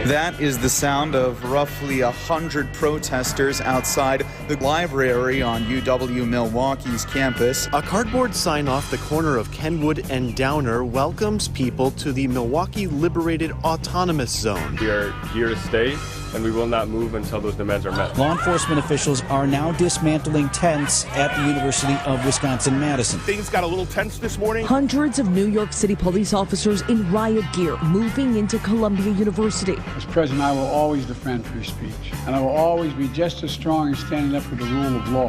That is the sound of roughly 100 protesters outside the library on UW Milwaukee's campus. A cardboard sign off the corner of Kenwood and Downer welcomes people to the Milwaukee Liberated Autonomous Zone. We are here to stay, and we will not move until those demands are met. Law enforcement officials are now dismantling tents at the University of Wisconsin-Madison. Things got a little tense this morning. Hundreds of New York City police officers in riot gear moving into Columbia University. As president, I will always defend free speech, and I will always be just as strong in standing up for the rule of law.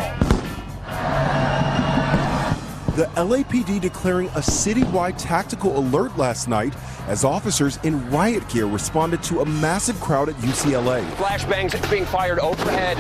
The LAPD declaring a citywide tactical alert last night as officers in riot gear responded to a massive crowd at UCLA. Flashbangs being fired overhead.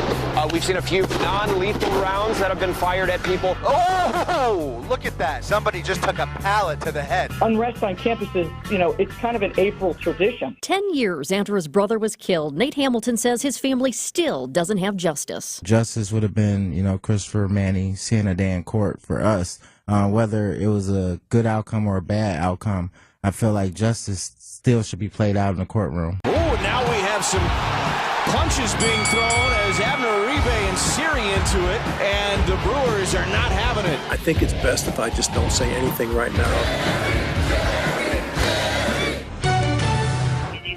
We've seen a few non-lethal rounds that have been fired at people. Oh, look at that. Somebody just took a pallet to the head. Unrest on campuses, it's kind of an April tradition. 10 years after his brother was killed, Nate Hamilton says his family still doesn't have justice. Justice would have been, Christopher Manny seeing a day in court for us. Whether it was a good outcome or a bad outcome, I feel like justice still should be played out in the courtroom. Oh, now we have some punches being thrown as Abner Uribe and Siri into it, and the Brewers are not having it. I think it's best if I just don't say anything right now.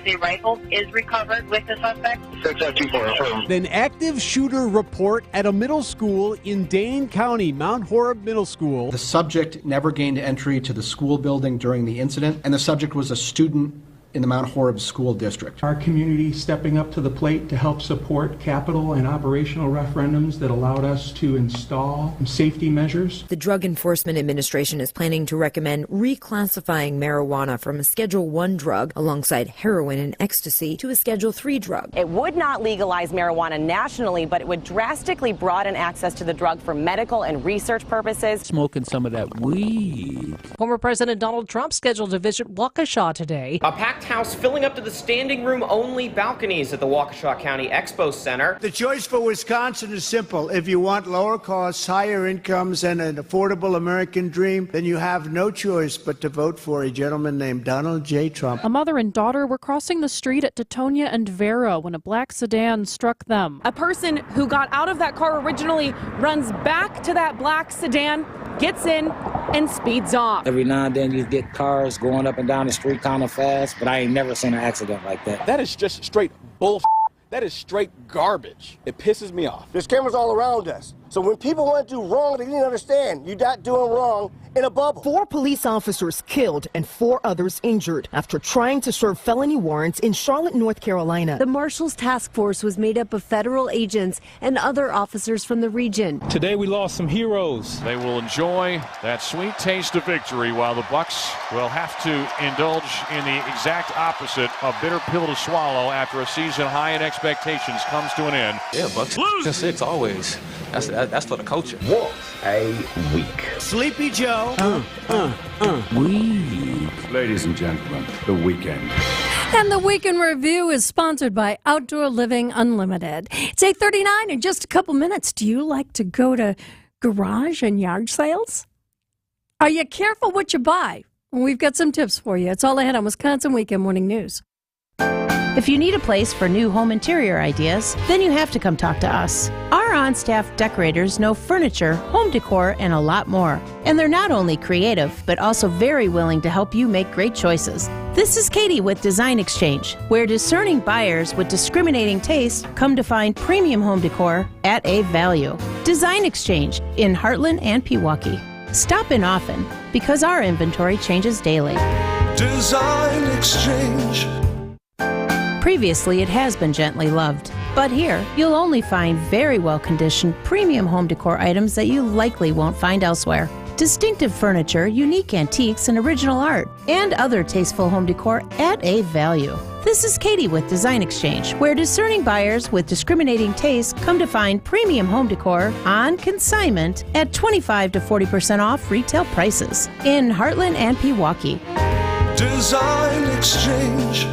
The rifle is recovered with the suspect. 624. An active shooter report at a middle school in Dane County, Mount Horeb Middle School. The subject never gained entry to the school building during the incident, and the subject was a student in the Mount Horeb School District. Our community stepping up to the plate to help support capital and operational referendums that allowed us to install safety measures. The Drug Enforcement Administration is planning to recommend reclassifying marijuana from a Schedule I drug alongside heroin and ecstasy to a Schedule III drug. It would not legalize marijuana nationally, but it would drastically broaden access to the drug for medical and research purposes. Smoking some of that weed. Former President Donald Trump scheduled to visit Waukesha today. A packed house filling up to the standing room only balconies at the Waukesha County Expo Center. The choice for Wisconsin is simple. If you want lower costs, higher incomes, and an affordable American dream, then you have no choice but to vote for a gentleman named Donald J. Trump. A mother and daughter were crossing the street at Teutonia and Vera when a black sedan struck them. A person who got out of that car originally runs back to that black sedan, gets in, and speeds off. Every now and then you get cars going up and down the street kind of fast, but I ain't never seen an accident like that. That is just straight bullshit. That is straight garbage. It pisses me off. There's cameras all around us. So when people want to do wrong, they didn't understand. You're not doing wrong in a bubble. 4 police officers killed and 4 others injured after trying to serve felony warrants in Charlotte, North Carolina. The Marshals Task Force was made up of federal agents and other officers from the region. Today we lost some heroes. They will enjoy that sweet taste of victory while the Bucks will have to indulge in the exact opposite, a bitter pill to swallow after a season high in expectations comes to an end. Yeah, Bucks lose. 6 always. That's for the culture. What a week. Sleepy Joe. Week. Ladies and gentlemen, the weekend. And the Weekend Review is sponsored by Outdoor Living Unlimited. It's 8:39 in just a couple minutes. Do you like to go to garage and yard sales? Are you careful what you buy? We've got some tips for you. It's all ahead on Wisconsin Weekend Morning News. If you need a place for new home interior ideas, then you have to come talk to us. Our on-staff decorators know furniture, home decor, and a lot more. And they're not only creative, but also very willing to help you make great choices. This is Katie with Design Exchange, where discerning buyers with discriminating taste come to find premium home decor at a value. Design Exchange in Heartland and Pewaukee. Stop in often, because our inventory changes daily. Design Exchange. Previously, it has been gently loved. But here, you'll only find very well-conditioned premium home decor items that you likely won't find elsewhere. Distinctive furniture, unique antiques, and original art, and other tasteful home decor at a value. This is Katie with Design Exchange, where discerning buyers with discriminating taste come to find premium home decor on consignment at 25 to 40% off retail prices in Heartland and Pewaukee. Design Exchange.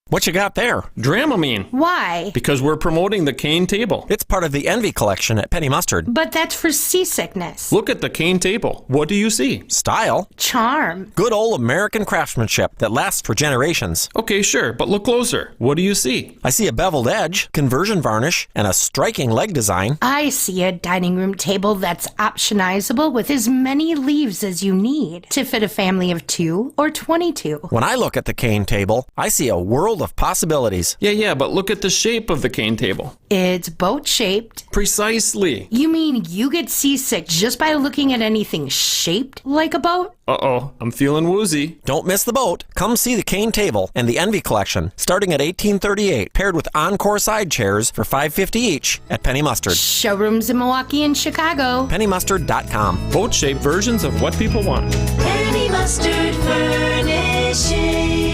What you got there? Dramamine. Why? Because we're promoting the cane table. It's part of the Envy collection at Penny Mustard. But that's for seasickness. Look at the cane table. What do you see? Style. Charm. Good old American craftsmanship that lasts for generations. Okay, sure, but look closer. What do you see? I see a beveled edge, conversion varnish, and a striking leg design. I see a dining room table that's optionizable with as many leaves as you need to fit a family of 2 or 22. When I look at the cane table, I see a world of possibilities. Yeah, but look at the shape of the cane table. It's boat-shaped. Precisely. You mean you get seasick just by looking at anything shaped like a boat? Uh-oh, I'm feeling woozy. Don't miss the boat. Come see the cane table and the Envy collection, starting at $18.38, paired with Encore side chairs for $5.50 each at Penny Mustard. Showrooms in Milwaukee and Chicago. PennyMustard.com. Boat-shaped versions of what people want. Penny Mustard Furnishing.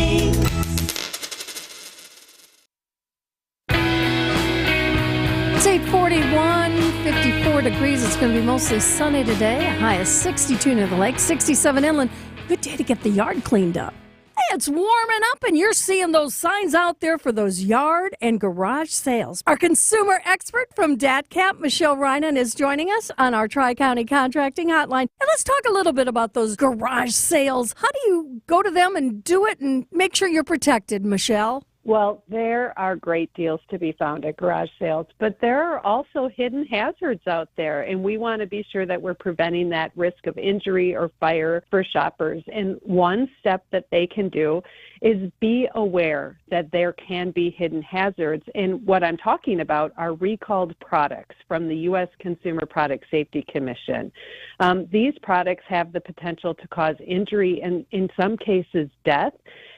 degrees. It's going to be mostly sunny today. A high of 62 near the lake, 67 inland. Good day to get the yard cleaned up. Hey, it's warming up, and you're seeing those signs out there for those yard and garage sales. Our consumer expert from DATCAP, Michelle Reinen, is joining us on our Tri-County Contracting Hotline. And let's talk a little bit about those garage sales. How do you go to them and do it and make sure you're protected, Michelle? Well, there are great deals to be found at garage sales, but there are also hidden hazards out there, and we want to be sure that we're preventing that risk of injury or fire for shoppers. And one step that they can do is be aware that there can be hidden hazards. And what I'm talking about are recalled products from the U.S. Consumer Product Safety Commission. These products have the potential to cause injury and, in some cases, death.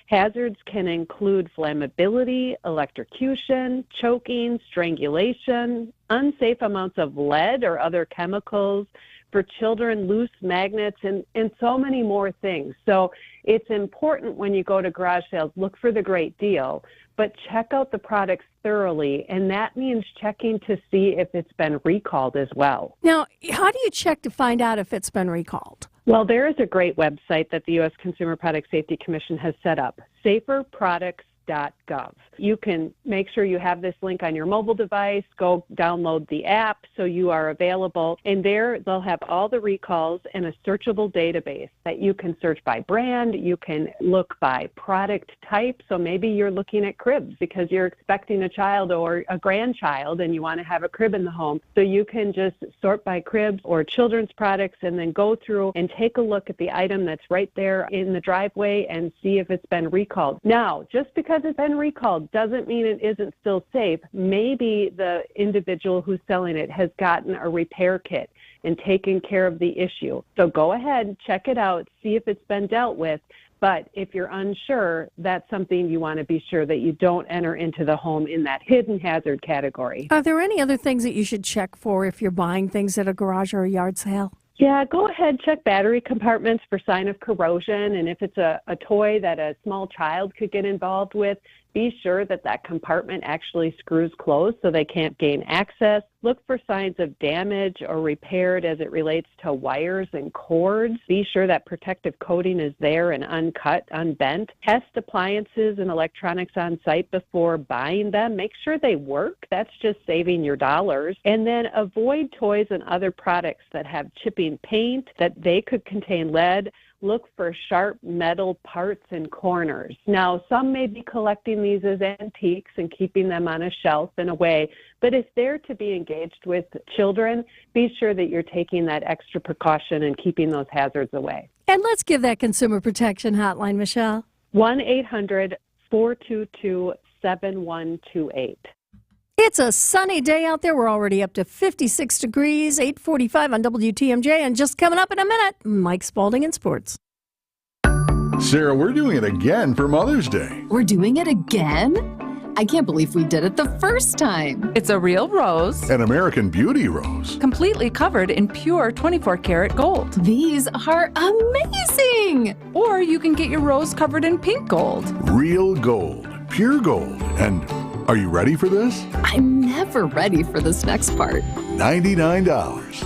Hazards can include flammability, electrocution, choking, strangulation, unsafe amounts of lead or other chemicals, for children, loose magnets, and so many more things. So it's important when you go to garage sales, look for the great deal, but check out the products thoroughly, and that means checking to see if it's been recalled as well. Now, how do you check to find out if it's been recalled? Well, there is a great website that the U.S. Consumer Product Safety Commission has set up, saferproducts.gov. You can make sure you have this link on your mobile device, go download the app so you are available, and there they'll have all the recalls and a searchable database that you can search by brand, you can look by product type, so maybe you're looking at cribs because you're expecting a child or a grandchild and you want to have a crib in the home, so you can just sort by cribs or children's products and then go through and take a look at the item that's right there in the driveway and see if it's been recalled. Now, just because it's been recalled doesn't mean it isn't still safe. Maybe the individual who's selling it has gotten a repair kit and taken care of the issue. So go ahead, check it out, see if it's been dealt with. But if you're unsure, that's something you want to be sure that you don't enter into the home in that hidden hazard category. Are there any other things that you should check for if you're buying things at a garage or a yard sale? Yeah, go ahead, check battery compartments for sign of corrosion, and if it's a toy that a small child could get involved with, be sure that that compartment actually screws closed so they can't gain access. Look for signs of damage or repaired as it relates to wires and cords. Be sure that protective coating is there and uncut, unbent. Test appliances and electronics on site before buying them. Make sure they work. That's just saving your dollars. And then avoid toys and other products that have chipping paint, that they could contain lead. Look for sharp metal parts and corners. Now, some may be collecting these as antiques and keeping them on a shelf in a way, but if they're to be engaged with children, be sure that you're taking that extra precaution and keeping those hazards away. And let's give that consumer protection hotline, Michelle. 1-800-422-7128. It's a sunny day out there. We're already up to 56 degrees, 8:45 on WTMJ. And just coming up in a minute, Mike Spalding in sports. Sarah, we're doing it again for Mother's Day. We're doing it again? I can't believe we did it the first time. It's a real rose. An American Beauty rose. Completely covered in pure 24-karat gold. These are amazing! Or you can get your rose covered in pink gold. Real gold. Pure gold. And are you ready for this? I'm never ready for this next part. $99.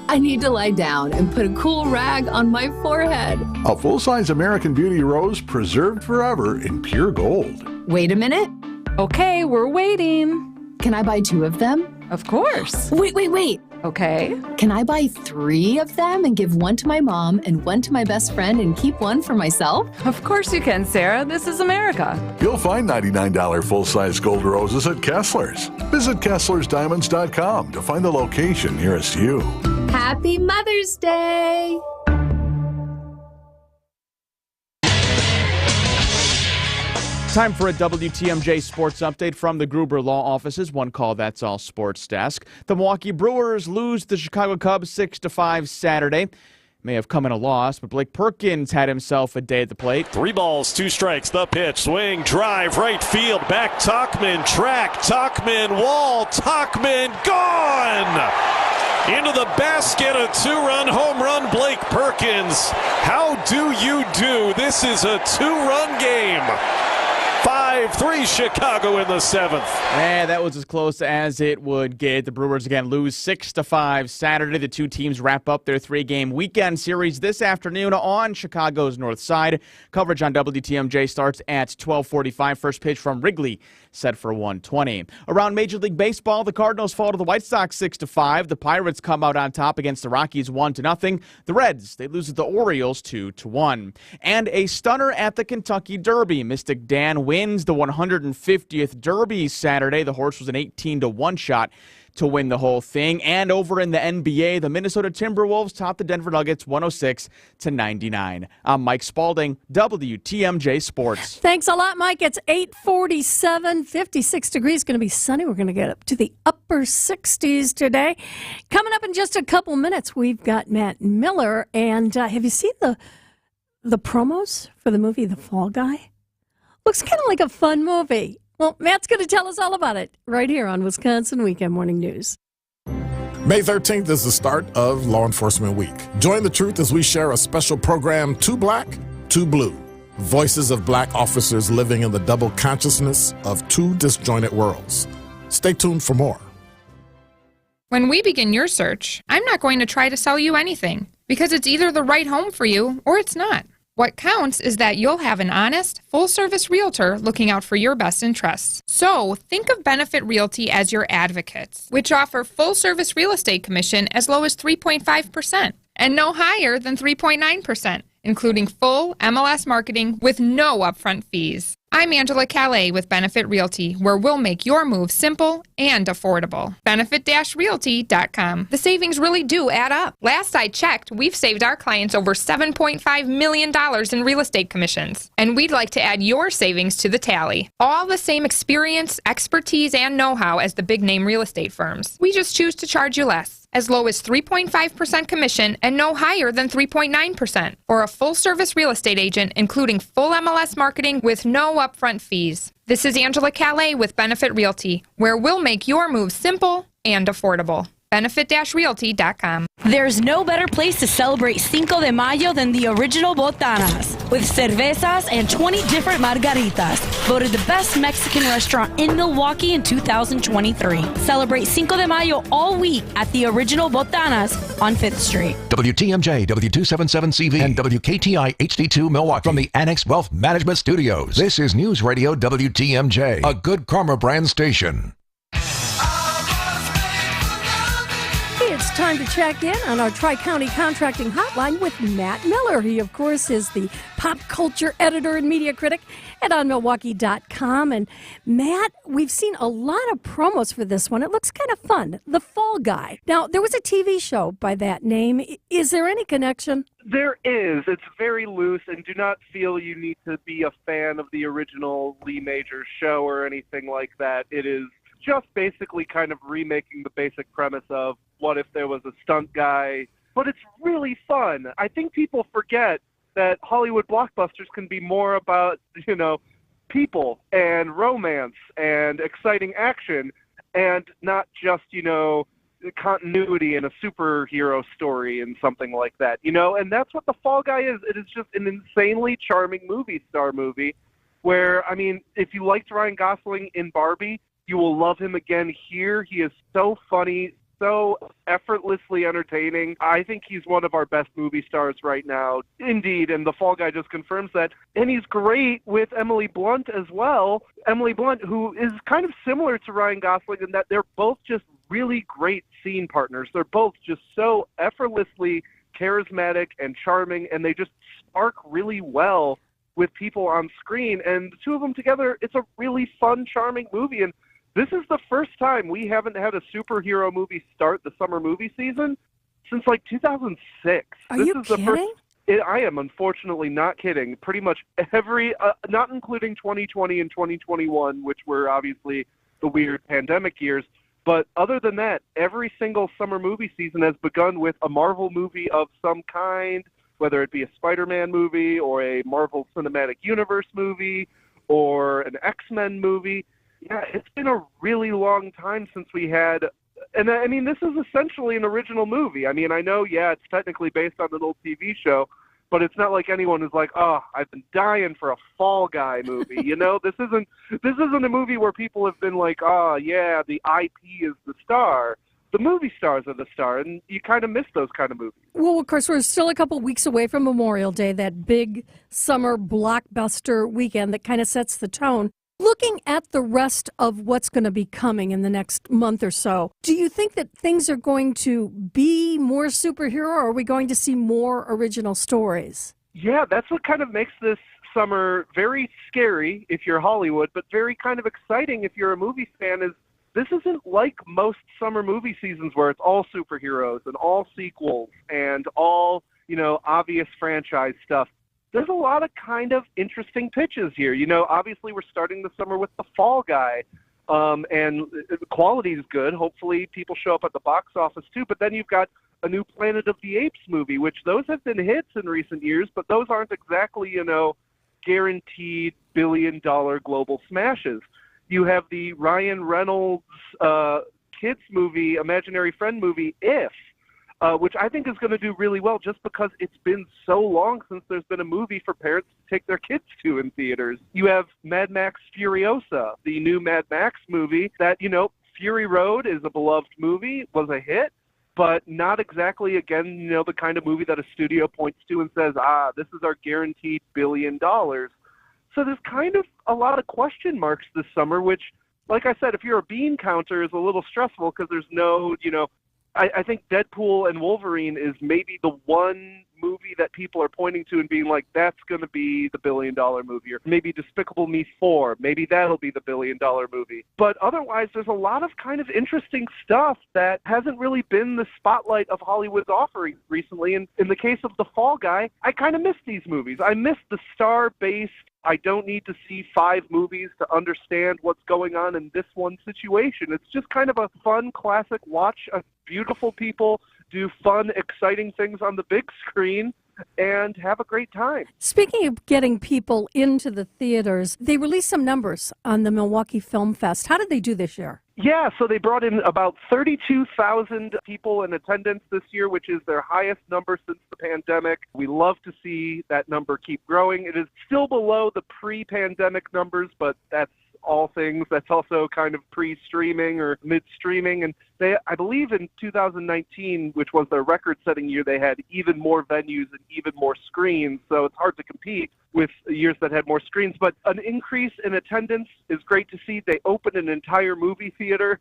I need to lie down and put a cool rag on my forehead. A full-size American Beauty rose preserved forever in pure gold. Wait a minute. Okay, we're waiting. Can I buy 2 of them? Of course. Wait. Okay. Can I buy 3 of them and give 1 to my mom and 1 to my best friend and keep 1 for myself? Of course you can, Sarah. This is America. You'll find $99 full-size gold roses at Kessler's. Visit Kessler'sDiamonds.com to find the location nearest you. Happy Mother's Day! Time for a WTMJ sports update from the Gruber Law Offices. One call, that's all sports desk. The Milwaukee Brewers lose the Chicago Cubs 6-5 Saturday. May have come in a loss, but Blake Perkins had himself a day at the plate. 3 balls, 2 strikes, the pitch, swing, drive, right field, back Tauchman, track, Tauchman, wall, Tauchman, gone! Into the basket, a 2-run home run, Blake Perkins. How do you do? This is a 2-run game. 5 5-3 Chicago in the 7th. And that was as close as it would get. The Brewers again lose 6-5 Saturday. The two teams wrap up their 3-game weekend series this afternoon on Chicago's north side. Coverage on WTMJ starts at 12:45. First pitch from Wrigley set for 1:20. Around Major League Baseball, the Cardinals fall to the White Sox 6-5. The Pirates come out on top against the Rockies 1-0. The Reds, they lose to the Orioles 2-1. And a stunner at the Kentucky Derby. Mystic Dan wins the 150th Derby Saturday. The horse was an 18-1 shot to win the whole thing. And over in the NBA, the Minnesota Timberwolves topped the Denver Nuggets 106-99. I'm Mike Spalding, WTMJ Sports. Thanks a lot, Mike. It's 8:47, 56 degrees. Going to be sunny. We're going to get up to the upper 60s today. Coming up in just a couple minutes, we've got Matt Miller. And have you seen the promos for the movie The Fall Guy? Looks kind of like a fun movie. Well, Matt's going to tell us all about it right here on Wisconsin Weekend Morning News. May 13th is the start of Law Enforcement Week. Join the truth as we share a special program, Too Black, Too Blue. Voices of black officers living in the double consciousness of two disjointed worlds. Stay tuned for more. When we begin your search, I'm not going to try to sell you anything, because it's either the right home for you or it's not. What counts is that you'll have an honest, full-service realtor looking out for your best interests. So, think of Benefit Realty as your advocates, which offer full-service real estate commission as low as 3.5% and no higher than 3.9%, including full MLS marketing with no upfront fees. I'm Angela Calais with Benefit Realty, where we'll make your move simple and affordable. Benefit-realty.com. The savings really do add up. Last I checked, we've saved our clients over $7.5 million in real estate commissions. And we'd like to add your savings to the tally. All the same experience, expertise, and know-how as the big-name real estate firms. We just choose to charge you less, as low as 3.5% commission and no higher than 3.9% for a full-service real estate agent, including full MLS marketing with no upfront fees. This is Angela Calais with Benefit Realty, where we'll make your move simple and affordable. Benefit-realty.com. There's no better place to celebrate Cinco de Mayo than the original Botanas, with cervezas and 20 different margaritas. Voted the best Mexican restaurant in Milwaukee in 2023. Celebrate Cinco de Mayo all week at the original Botanas on 5th Street. WTMJ, W277CV, and WKTI HD2 Milwaukee from the Annex Wealth Management Studios. This is News Radio WTMJ, a Good Karma brand station. It's time to check in on our Tri-County Contracting Hotline with Matt Miller. He, of course, is the pop culture editor and media critic at OnMilwaukee.com. And Matt, we've seen a lot of promos for this one. It looks kind of fun. The Fall Guy. Now, there was a TV show by that name. Is there any connection? There is. It's very loose, and do not feel you need to be a fan of the original Lee Majors show or anything like that. It is just basically kind of remaking the basic premise of what if there was a stunt guy, but it's really fun. I think people forget that Hollywood blockbusters can be more about, people and romance and exciting action and not just, continuity in a superhero story and something like that, and that's what The Fall Guy is. It is just an insanely charming movie star movie where, if you liked Ryan Gosling in Barbie, you will love him again here. He is so funny, so effortlessly entertaining. I think he's one of our best movie stars right now. Indeed, and The Fall Guy just confirms that. And he's great with Emily Blunt as well. Emily Blunt, who is kind of similar to Ryan Gosling in that they're both just really great scene partners. They're both just so effortlessly charismatic and charming, and they just spark really well with people on screen. And the two of them together, it's a really fun, charming movie. And this is the first time we haven't had a superhero movie start the summer movie season since 2006. Are you kidding? I am unfortunately not kidding. Pretty much every, not including 2020 and 2021, which were obviously the weird pandemic years, but other than that, every single summer movie season has begun with a Marvel movie of some kind, whether it be a Spider-Man movie or a Marvel Cinematic Universe movie or an X-Men movie. Yeah, it's been a really long time since we had, and this is essentially an original movie. I know, it's technically based on an old TV show, but it's not like anyone is like, oh, I've been dying for a Fall Guy movie. You know, this isn't a movie where people have been like, oh, yeah, the IP is the star. The movie stars are the star, and you kind of miss those kind of movies. Well, of course, we're still a couple weeks away from Memorial Day, that big summer blockbuster weekend that kind of sets the tone. Looking at the rest of what's going to be coming in the next month or so, do you think that things are going to be more superhero, or are we going to see more original stories? Yeah, that's what kind of makes this summer very scary if you're Hollywood, but very kind of exciting if you're a movie fan. Is this isn't like most summer movie seasons where it's all superheroes and all sequels and all, obvious franchise stuff. There's a lot of kind of interesting pitches here. Obviously we're starting the summer with The Fall Guy, and the quality is good. Hopefully people show up at the box office too. But then you've got a new Planet of the Apes movie, which those have been hits in recent years, but those aren't exactly, guaranteed billion-dollar global smashes. You have the Ryan Reynolds kids movie, Imaginary Friend movie, If, which I think is going to do really well just because it's been so long since there's been a movie for parents to take their kids to in theaters. You have Mad Max Furiosa, the new Mad Max movie that, Fury Road is a beloved movie, was a hit, but not exactly, again, the kind of movie that a studio points to and says, this is our guaranteed $1 billion. So there's kind of a lot of question marks this summer, which, like I said, if you're a bean counter, is a little stressful because there's no, I think Deadpool and Wolverine is maybe the one movie that people are pointing to and being like, that's going to be the $1 billion movie. Or maybe Despicable Me 4, maybe that'll be the $1 billion movie. But otherwise, there's a lot of kind of interesting stuff that hasn't really been the spotlight of Hollywood's offering recently. And in the case of The Fall Guy, I kind of miss these movies. I miss the star-based, I don't need to see 5 movies to understand what's going on in this one situation. It's just kind of a fun, classic watch of beautiful people do fun, exciting things on the big screen and have a great time. Speaking of getting people into the theaters, they released some numbers on the Milwaukee Film Fest. How did they do this year? Yeah, so they brought in about 32,000 people in attendance this year, which is their highest number since the pandemic. We love to see that number keep growing. It is still below the pre-pandemic numbers, but that's all things. That's also kind of pre-streaming or mid-streaming. And they, I believe in 2019, which was their record-setting year, they had even more venues and even more screens. So it's hard to compete with years that had more screens. But an increase in attendance is great to see. They opened an entire movie theater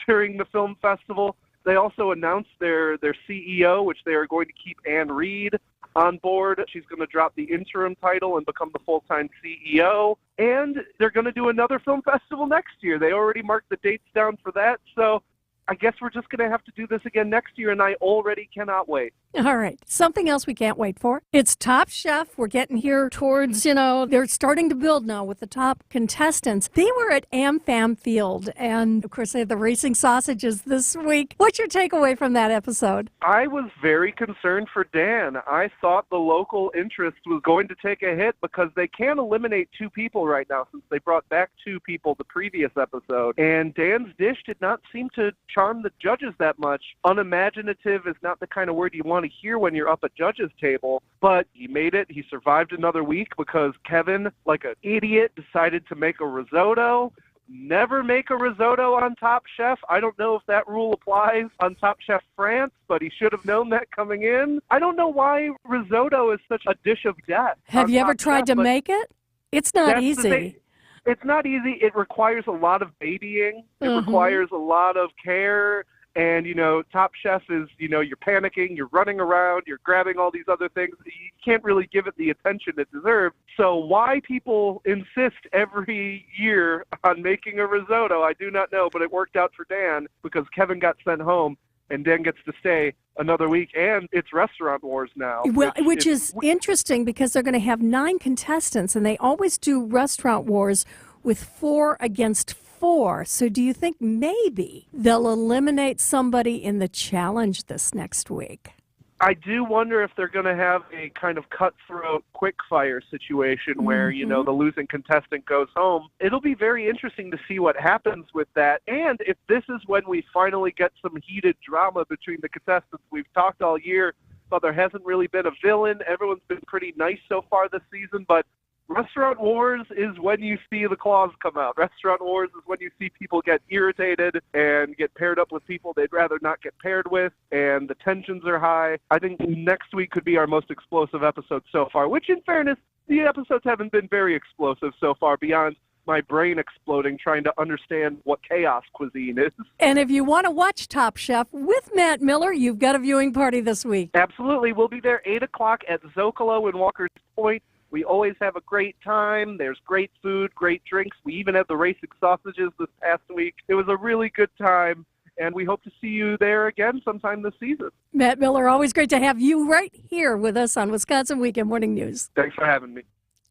during the film festival. They also announced their CEO, which they are going to keep Anne Reed on board. She's going to drop the interim title and become the full-time CEO. And they're going to do another film festival next year. They already marked the dates down for that. So I guess we're just going to have to do this again next year, and I already cannot wait. All right. Something else we can't wait for. It's Top Chef. We're getting here towards, they're starting to build now with the top contestants. They were at AmFam Field, and of course they had the racing sausages this week. What's your takeaway from that episode? I was very concerned for Dan. I thought the local interest was going to take a hit because they can't eliminate 2 people right now since they brought back 2 people the previous episode. And Dan's dish did not seem to charm the judges that much. Unimaginative is not the kind of word you want to hear when you're up at judges' table, but he made it. He survived another week because Kevin, like an idiot, decided to make a risotto. Never make a risotto on Top Chef. I don't know if that rule applies on Top Chef France, but he should have known that coming in. I don't know why risotto is such a dish of death. Have you ever tried to make it? It's not easy. It's not easy. It requires a lot of babying. It requires a lot of care. And, Top Chef is, you're panicking, you're running around, you're grabbing all these other things. You can't really give it the attention it deserves. So why people insist every year on making a risotto, I do not know. But it worked out for Dan because Kevin got sent home and Dan gets to stay another week. And it's Restaurant Wars now. Well, which is interesting because they're going to have 9 contestants, and they always do Restaurant Wars with 4 against 4. So do you think maybe they'll eliminate somebody in the challenge this next week? I do wonder if they're going to have a kind of cutthroat quick-fire situation where, the losing contestant goes home. It'll be very interesting to see what happens with that. And if this is when we finally get some heated drama between the contestants, we've talked all year Thought there hasn't really been a villain. Everyone's been pretty nice so far this season, but Restaurant Wars is when you see the claws come out. Restaurant Wars is when you see people get irritated and get paired up with people they'd rather not get paired with, and the tensions are high. I think next week could be our most explosive episode so far, which in fairness, the episodes haven't been very explosive so far beyond my brain exploding trying to understand what chaos cuisine is. And if you want to watch Top Chef with Matt Miller, you've got a viewing party this week. Absolutely. We'll be there 8 o'clock at Zocalo in Walker's Point. We always have a great time. There's great food, great drinks. We even had the racing sausages this past week. It was a really good time, and we hope to see you there again sometime this season. Matt Miller, always great to have you right here with us on Wisconsin Weekend Morning News. Thanks for having me.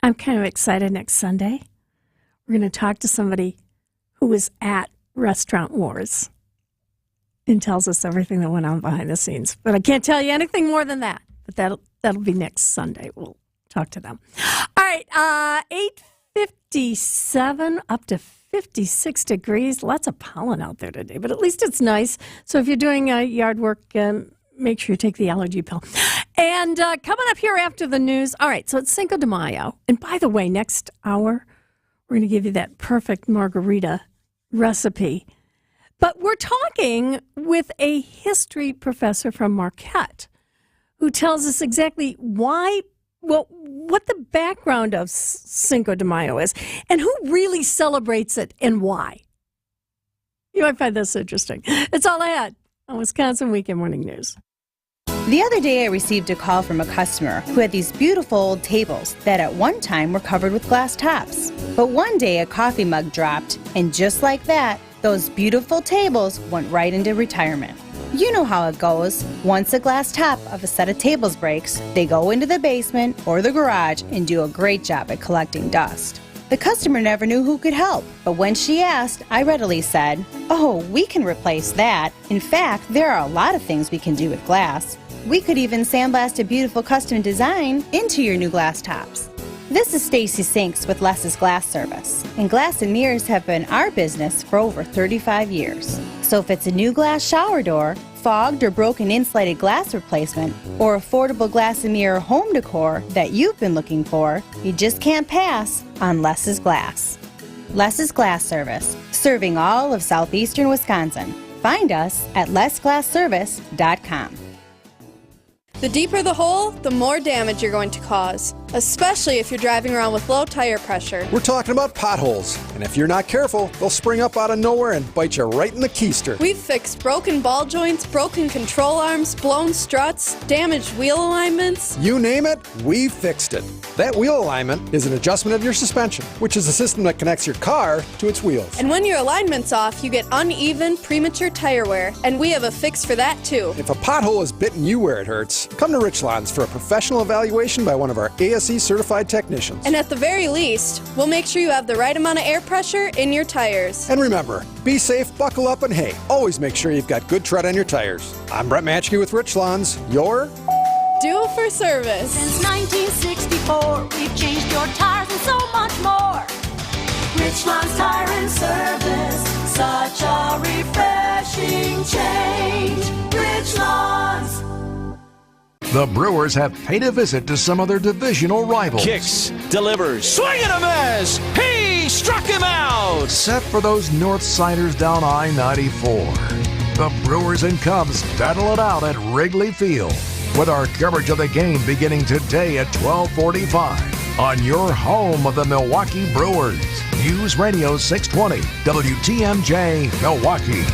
I'm kind of excited next Sunday. We're going to talk to somebody who was at Restaurant Wars and tells us everything that went on behind the scenes. But I can't tell you anything more than that. But that'll be next Sunday. We'll talk to them. All right, 8:57 up to 56 degrees. Lots of pollen out there today, but at least it's nice. So if you're doing yard work, make sure you take the allergy pill. And coming up here after the news, all right, so it's Cinco de Mayo. And by the way, next hour, we're going to give you that perfect margarita recipe. But we're talking with a history professor from Marquette who tells us exactly what the background of Cinco de Mayo is and who really celebrates it and why. You might find this interesting. It's all I had on Wisconsin Weekend Morning News. The other day I received a call from a customer who had these beautiful old tables that at one time were covered with glass tops. But one day a coffee mug dropped, and just like that, those beautiful tables went right into retirement. You know how it goes. Once a glass top of a set of tables breaks, they go into the basement or the garage and do a great job at collecting dust. The customer never knew who could help, but when she asked, I readily said, "Oh, we can replace that. In fact, there are a lot of things we can do with glass. We could even sandblast a beautiful custom design into your new glass tops." This is Stacy Sinks with Less's Glass Service, and glass and mirrors have been our business for over 35 years. So if it's a new glass shower door, fogged or broken insulated glass replacement, or affordable glass and mirror home decor that you've been looking for, you just can't pass on Less's Glass. Less's Glass Service, serving all of southeastern Wisconsin. Find us at lessglassservice.com. The deeper the hole, the more damage you're going to cause, especially if you're driving around with low tire pressure. We're talking about potholes, and if you're not careful, they'll spring up out of nowhere and bite you right in the keister. We've fixed broken ball joints, broken control arms, blown struts, damaged wheel alignments. You name it, we've fixed it. That wheel alignment is an adjustment of your suspension, which is a system that connects your car to its wheels. And when your alignment's off, you get uneven, premature tire wear, and we have a fix for that too. If a pothole has bitten you where it hurts, come to Richlands for a professional evaluation by one of our ASE certified technicians. And at the very least, we'll make sure you have the right amount of air pressure in your tires. And remember, be safe, buckle up, and hey, always make sure you've got good tread on your tires. I'm Brett Matchke with Richlands, your Duo for Service. Since 1964, we've changed your tires and so much more. Richlands Tire and Service, such a refreshing change. Richlands. The Brewers have paid a visit to some of their divisional rivals. Kicks, delivers, swing and a miss! He struck him out! Set for those Northsiders down I-94. The Brewers and Cubs battle it out at Wrigley Field, with our coverage of the game beginning today at 12:45 on your home of the Milwaukee Brewers. News Radio 620, WTMJ, Milwaukee.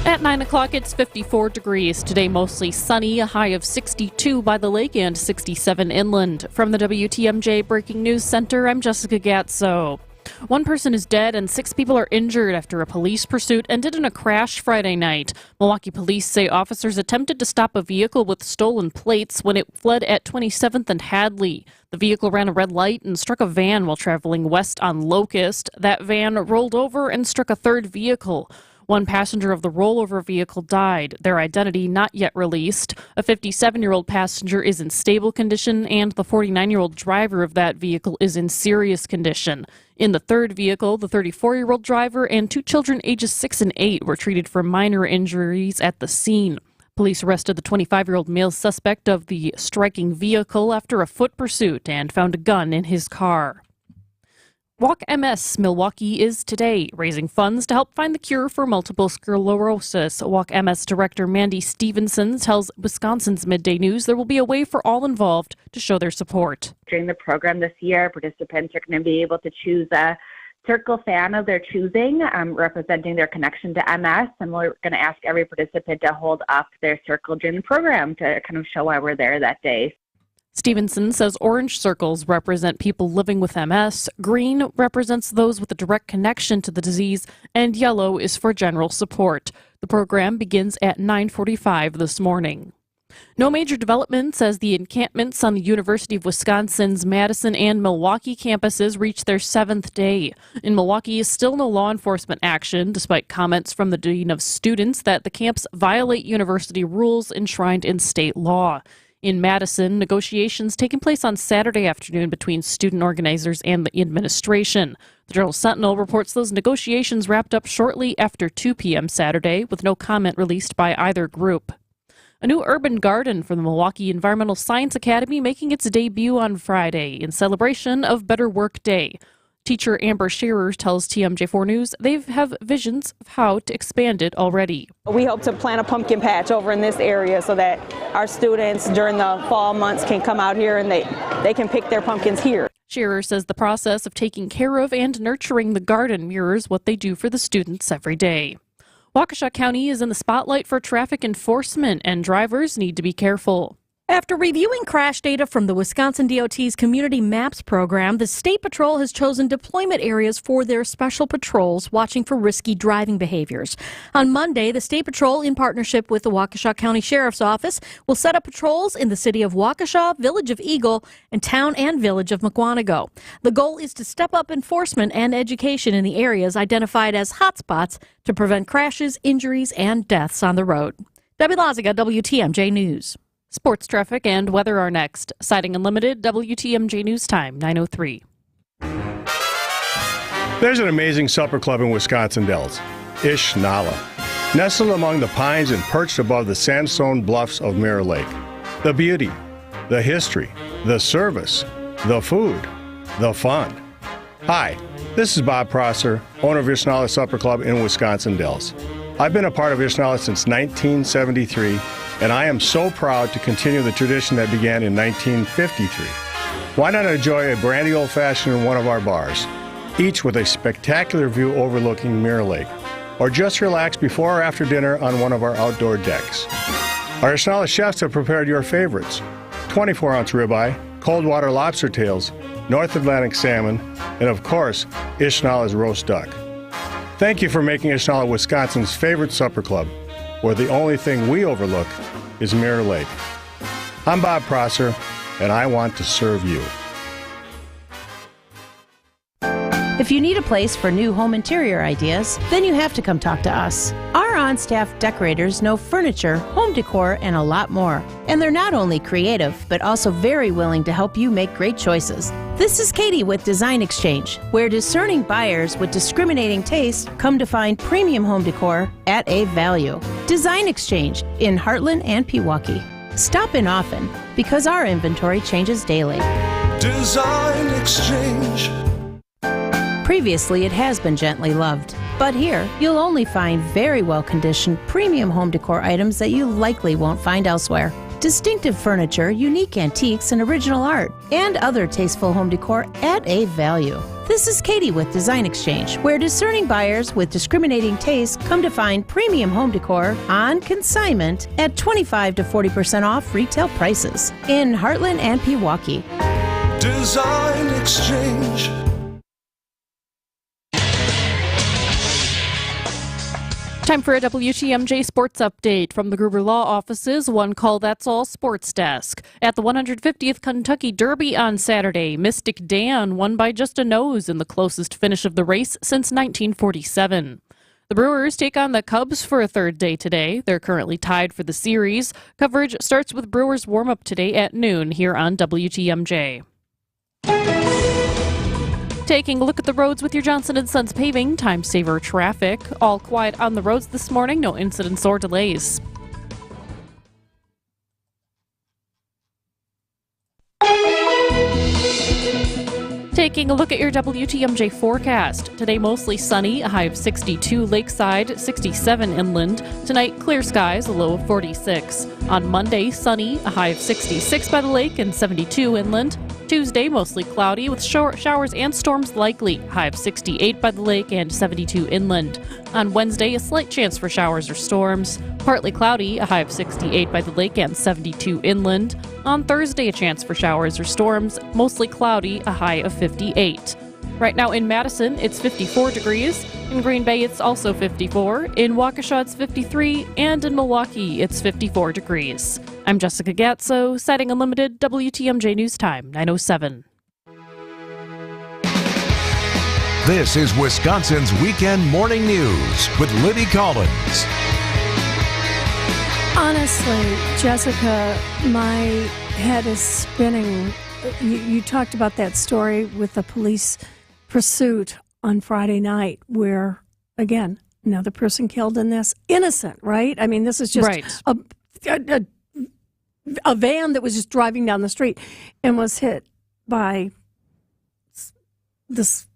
At 9 o'clock, it's 54 degrees. Today, mostly sunny, a high of 62 by the lake and 67 inland. From the WTMJ Breaking News Center, I'm Jessica Gatso. One person is dead and 6 people are injured after a police pursuit ended in a crash Friday night. Milwaukee police say officers attempted to stop a vehicle with stolen plates when it fled at 27th and Hadley. The vehicle ran a red light and struck a van while traveling west on Locust. That van rolled over and struck a third vehicle. One passenger of the rollover vehicle died, their identity not yet released. A 57-year-old passenger is in stable condition, and the 49-year-old driver of that vehicle is in serious condition. In the third vehicle, the 34-year-old driver and two children ages 6 and 8 were treated for minor injuries at the scene. Police arrested the 25-year-old male suspect of the striking vehicle after a foot pursuit and found a gun in his car. Walk MS Milwaukee is today, raising funds to help find the cure for multiple sclerosis. Walk MS Director Mandy Stevenson tells Wisconsin's Midday News there will be a way for all involved to show their support. During the program this year, participants are going to be able to choose a circle fan of their choosing, representing their connection to MS, and we're going to ask every participant to hold up their circle during the program to kind of show why we're there that day. Stevenson says orange circles represent people living with MS, green represents those with a direct connection to the disease, and yellow is for general support. The program begins at 9:45 this morning. No major developments as the encampments on the University of Wisconsin's Madison and Milwaukee campuses reach their 7th day. In Milwaukee, still no law enforcement action, despite comments from the Dean of Students that the camps violate university rules enshrined in state law. In Madison, negotiations taking place on Saturday afternoon between student organizers and the administration. The Journal-Sentinel reports those negotiations wrapped up shortly after 2 p.m. Saturday, with no comment released by either group. A new urban garden for the Milwaukee Environmental Science Academy making its debut on Friday in celebration of Better Work Day. Teacher Amber Shearer tells TMJ4 News they have visions of how to expand it already. We hope to plant a pumpkin patch over in this area so that our students during the fall months can come out here and they can pick their pumpkins here. Shearer says the process of taking care of and nurturing the garden mirrors what they do for the students every day. Waukesha County is in the spotlight for traffic enforcement, and drivers need to be careful. After reviewing crash data from the Wisconsin DOT's Community Maps program, the State Patrol has chosen deployment areas for their special patrols watching for risky driving behaviors. On Monday, the State Patrol, in partnership with the Waukesha County Sheriff's Office, will set up patrols in the city of Waukesha, Village of Eagle, and Town and Village of Mukwonago. The goal is to step up enforcement and education in the areas identified as hotspots to prevent crashes, injuries, and deaths on the road. Debbie Laziga, WTMJ News. Sports traffic and weather are next. Siding Unlimited, WTMJ News Time, 9:03. There's an amazing supper club in Wisconsin Dells, Ish Nala. Nestled among the pines and perched above the sandstone bluffs of Mirror Lake. The beauty, the history, the service, the food, the fun. Hi, this is Bob Prosser, owner of Ish Nala Supper Club in Wisconsin Dells. I've been a part of Ish Nala since 1973, and I am so proud to continue the tradition that began in 1953. Why not enjoy a brandy old-fashioned in one of our bars, each with a spectacular view overlooking Mirror Lake, or just relax before or after dinner on one of our outdoor decks. Our Ish Nala chefs have prepared your favorites: 24-ounce ribeye, cold water lobster tails, North Atlantic salmon, and of course, Ish Nala's roast duck. Thank you for making Ish Nala Wisconsin's favorite supper club, where the only thing we overlook is Mirror Lake. I'm Bob Prosser, and I want to serve you. If you need a place for new home interior ideas, then you have to come talk to us. Our on-staff decorators know furniture, home decor, and a lot more. And they're not only creative, but also very willing to help you make great choices. This is Katie with Design Exchange, where discerning buyers with discriminating taste come to find premium home decor at a value. Design Exchange in Heartland and Pewaukee. Stop in often, because our inventory changes daily. Design Exchange. Previously, it has been gently loved. But here, you'll only find very well-conditioned premium home decor items that you likely won't find elsewhere. Distinctive furniture, unique antiques, and original art, and other tasteful home decor at a value. This is Katie with Design Exchange, where discerning buyers with discriminating taste come to find premium home decor on consignment at 25 to 40% off retail prices in Heartland and Pewaukee. Design Exchange. Time for a WTMJ sports update from the Gruber Law Office's One Call That's All Sports Desk. At the 150th Kentucky Derby on Saturday, Mystic Dan won by just a nose in the closest finish of the race since 1947. The Brewers take on the Cubs for a third day today. They're currently tied for the series. Coverage starts with Brewers warm-up today at noon here on WTMJ. Taking a look at the roads with your Johnson & Sons Paving Time Saver traffic. All quiet on the roads this morning. No incidents or delays. Taking a look at your WTMJ forecast. Today, mostly sunny, a high of 62 lakeside, 67 inland. Tonight, clear skies, a low of 46. On Monday, sunny, a high of 66 by the lake and 72 inland. Tuesday, mostly cloudy with showers and storms likely, high of 68 by the lake and 72 inland. On Wednesday, a slight chance for showers or storms. Partly cloudy, a high of 68 by the lake and 72 inland. On Thursday, a chance for showers or storms, mostly cloudy, a high of 58. Right now in Madison, it's 54 degrees. In Green Bay, it's also 54. In Waukesha, it's 53. And in Milwaukee, it's 54 degrees. I'm Jessica Gatso, citing Unlimited WTMJ News Time, 9:07. This is Wisconsin's Weekend Morning News with Libby Collins. Honestly, Jessica, my head is spinning. You talked about that story with the police pursuit on Friday night where, again, another person killed in this. Innocent, right? I mean, this is just a van that was just driving down the street and was hit by this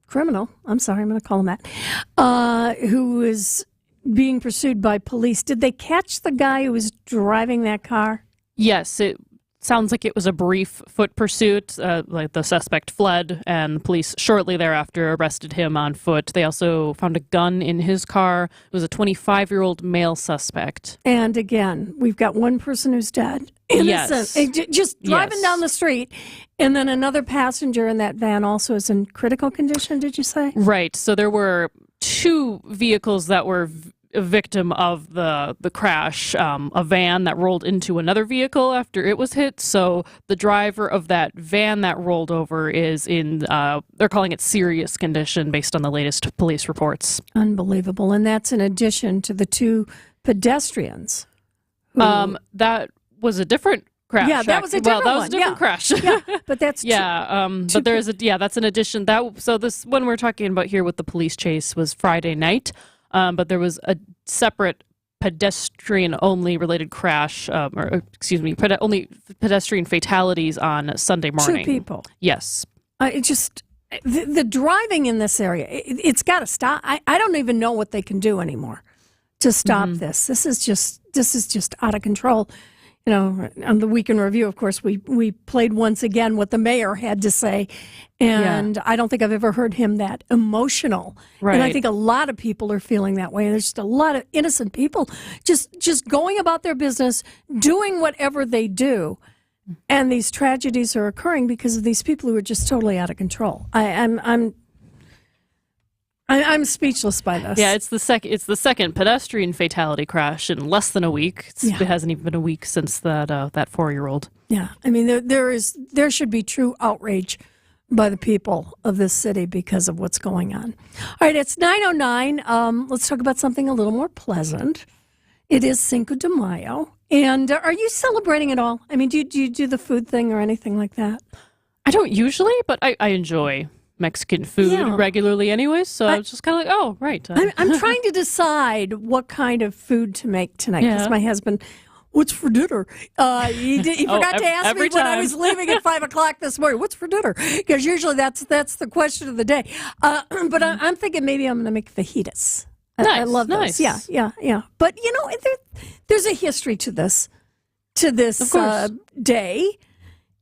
criminal. I'm sorry, I'm going to call him that, who is being pursued by police. Did they catch the guy who was driving that car? Yes, it sounds like it was a brief foot pursuit. Like the suspect fled, and the police shortly thereafter arrested him on foot. They also found a gun in his car. It was a 25-year-old male suspect. And again, we've got one person who's dead. Innocent. Yes. Just driving down the street. And then another passenger in that van also is in critical condition, did you say? Right. So there were two vehicles that were a victim of the crash, a van that rolled into another vehicle after it was hit. So the driver of that van that rolled over is in, they're calling it serious condition based on the latest police reports. Unbelievable. And that's in addition to the two pedestrians. That was a different crash. Yeah, that was a different one. That was a different crash. Yeah, but that's but there is that's an addition. So this one we're talking about here with the police chase was Friday night. But there was a separate pedestrian-only related crash, only pedestrian fatalities on Sunday morning. 2 people. Yes. The driving in this area, it's got to stop. I don't even know what they can do anymore to stop this. This is just out of control. You know, on the Week in Review, of course, we played once again what the mayor had to say, and I don't think I've ever heard him that emotional. Right. And I think a lot of people are feeling that way. There's just a lot of innocent people just going about their business, doing whatever they do, and these tragedies are occurring because of these people who are just totally out of control. I'm speechless by this. Yeah, it's the second pedestrian fatality crash in less than a week. It hasn't even been a week since that 4-year-old. Yeah, I mean there should be true outrage by the people of this city because of what's going on. All right, it's 9:09. Let's talk about something a little more pleasant. It is Cinco de Mayo, and are you celebrating at all? I mean, do you do the food thing or anything like that? I don't usually, but I enjoy Mexican food regularly anyways, so I was just kind of like, oh, right. I'm trying to decide what kind of food to make tonight because my husband, what's for dinner? He forgot to ask me when I was leaving at 5 o'clock this morning, what's for dinner? Because usually that's the question of the day. But I'm thinking maybe I'm going to make fajitas. I love those. Yeah. But, you know, there's a history to this day.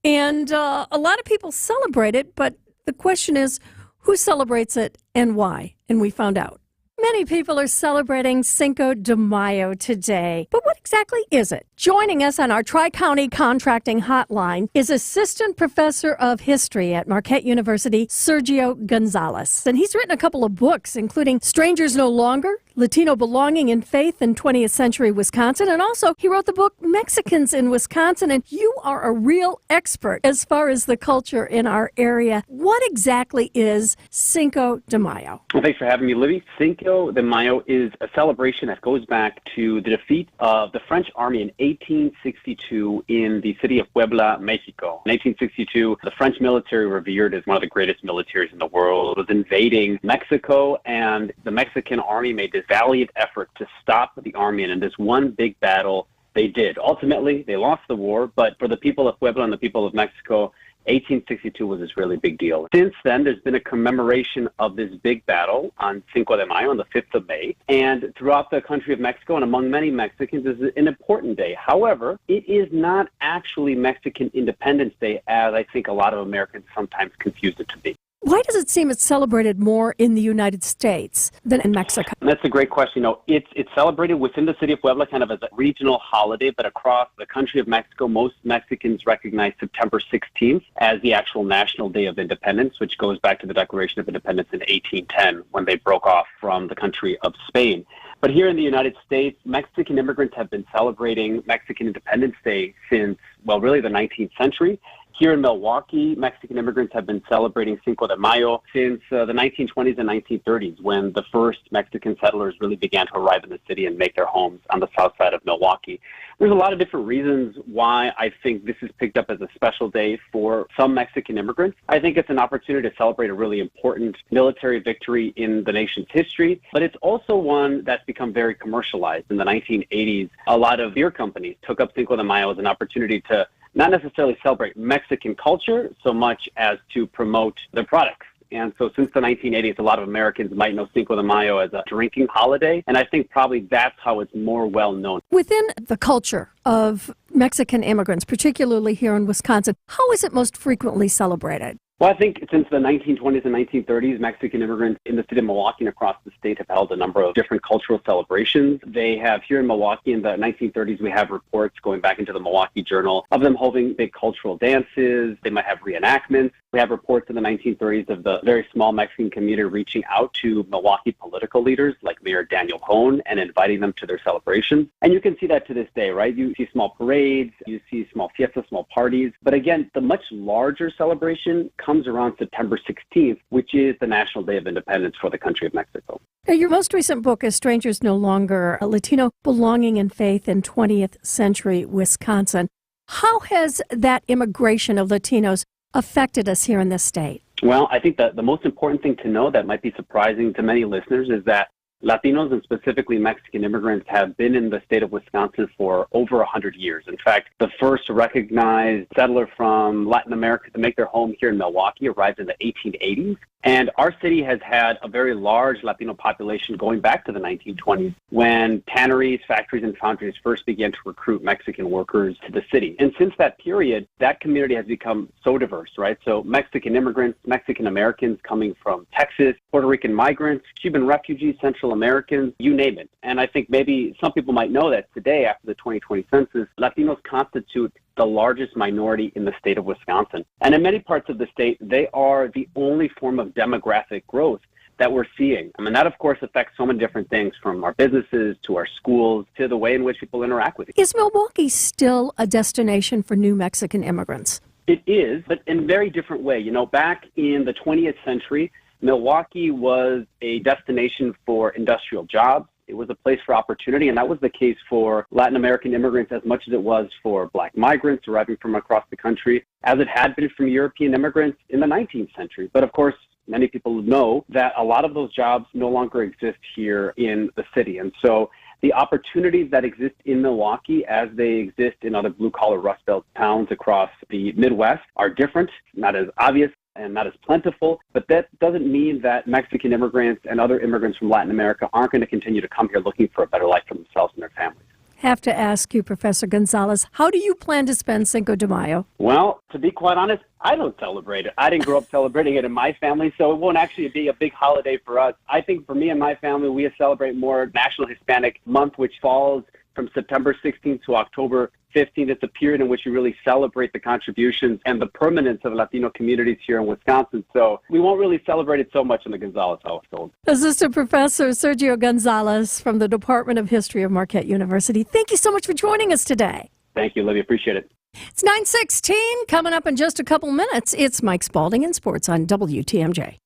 And a lot of people celebrate it, but the question is, who celebrates it and why? And we found out. Many people are celebrating Cinco de Mayo today. But what exactly is it? Joining us on our Tri-County Contracting Hotline is Assistant Professor of History at Marquette University, Sergio Gonzalez. And he's written a couple of books, including Strangers No Longer, Latino Belonging and Faith in 20th Century Wisconsin. And also, he wrote the book Mexicans in Wisconsin. And you are a real expert as far as the culture in our area. What exactly is Cinco de Mayo? Well, thanks for having me, Libby. Cinco de Mayo is a celebration that goes back to the defeat of the French army in 1862 in the city of Puebla, Mexico. In 1862, the French military, revered as one of the greatest militaries in the world, was invading Mexico, and the Mexican army made this valiant effort to stop the army. And in this one big battle, they did. Ultimately, they lost the war, but for the people of Puebla and the people of Mexico, 1862 was this really big deal. Since then, there's been a commemoration of this big battle on Cinco de Mayo, on the 5th of May. And throughout the country of Mexico and among many Mexicans, this is an important day. However, it is not actually Mexican Independence Day, as I think a lot of Americans sometimes confuse it to be. Why does it seem it's celebrated more in the United States than in Mexico? That's a great question. It's celebrated within the city of Puebla kind of as a regional holiday, but across the country of Mexico, most Mexicans recognize September 16th as the actual National Day of Independence, which goes back to the Declaration of Independence in 1810 when they broke off from the country of Spain. But here in the United States, Mexican immigrants have been celebrating Mexican Independence Day since, well, really the 19th century. Here in Milwaukee, Mexican immigrants have been celebrating Cinco de Mayo since the 1920s and 1930s, when the first Mexican settlers really began to arrive in the city and make their homes on the south side of Milwaukee. There's a lot of different reasons why I think this is picked up as a special day for some Mexican immigrants. I think it's an opportunity to celebrate a really important military victory in the nation's history, but it's also one that's become very commercialized. In the 1980s, a lot of beer companies took up Cinco de Mayo as an opportunity to not necessarily celebrate Mexican culture so much as to promote their products. And so since the 1980s, a lot of Americans might know Cinco de Mayo as a drinking holiday, and I think probably that's how it's more well known. Within the culture of Mexican immigrants, particularly here in Wisconsin, how is it most frequently celebrated? Well, I think since the 1920s and 1930s, Mexican immigrants in the city of Milwaukee and across the state have held a number of different cultural celebrations. They have here in Milwaukee in the 1930s, we have reports going back into the Milwaukee Journal of them holding big cultural dances. They might have reenactments. We have reports in the 1930s of the very small Mexican community reaching out to Milwaukee political leaders like Mayor Daniel Cohn and inviting them to their celebrations. And you can see that to this day, right? You see small parades, you see small fiestas, small parties. But again, the much larger celebration comes around September 16th, which is the National Day of Independence for the country of Mexico. Your most recent book is Strangers No Longer, Latino Belonging and Faith in 20th Century Wisconsin. How has that immigration of Latinos affected us here in this state? Well, I think that the most important thing to know that might be surprising to many listeners is that Latinos and specifically Mexican immigrants have been in the state of Wisconsin for over 100 years. In fact, the first recognized settler from Latin America to make their home here in Milwaukee arrived in the 1880s. And our city has had a very large Latino population going back to the 1920s when tanneries, factories, and foundries first began to recruit Mexican workers to the city. And since that period, that community has become so diverse, right? So Mexican immigrants, Mexican Americans coming from Texas, Puerto Rican migrants, Cuban refugees, Central Americans, you name it. And I think maybe some people might know that today, after the 2020 census, Latinos constitute the largest minority in the state of Wisconsin. And in many parts of the state, they are the only form of demographic growth that we're seeing. I mean, that, of course, affects so many different things, from our businesses to our schools to the way in which people interact with each other. Is Milwaukee still a destination for new Mexican immigrants? It is, but in a very different way. You know, back in the 20th century, Milwaukee was a destination for industrial jobs. It was a place for opportunity, and that was the case for Latin American immigrants as much as it was for Black migrants arriving from across the country, as it had been from European immigrants in the 19th century. But of course, many people know that a lot of those jobs no longer exist here in the city. And so the opportunities that exist in Milwaukee, as they exist in other blue-collar Rust Belt towns across the Midwest, are different, not as obvious, and not as plentiful, but that doesn't mean that Mexican immigrants and other immigrants from Latin America aren't going to continue to come here looking for a better life for themselves and their families. Have to ask you, Professor Gonzalez, how do you plan to spend Cinco de Mayo? Well, to be quite honest, I don't celebrate it. I didn't grow up celebrating it in my family, so it won't actually be a big holiday for us. I think for me and my family, we celebrate more National Hispanic Month, which falls from September 16th to October 15th. It's a period in which we really celebrate the contributions and the permanence of Latino communities here in Wisconsin. So we won't really celebrate it so much in the Gonzalez household. Assistant Professor Sergio Gonzalez from the Department of History of Marquette University. Thank you so much for joining us today. Thank you, Olivia. Appreciate it. It's 9:16. Coming up in just a couple minutes, it's Mike Spalding in sports on WTMJ.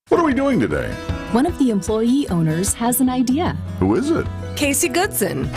What are we doing today? One of the employee owners has an idea. Who is it? Casey Goodson.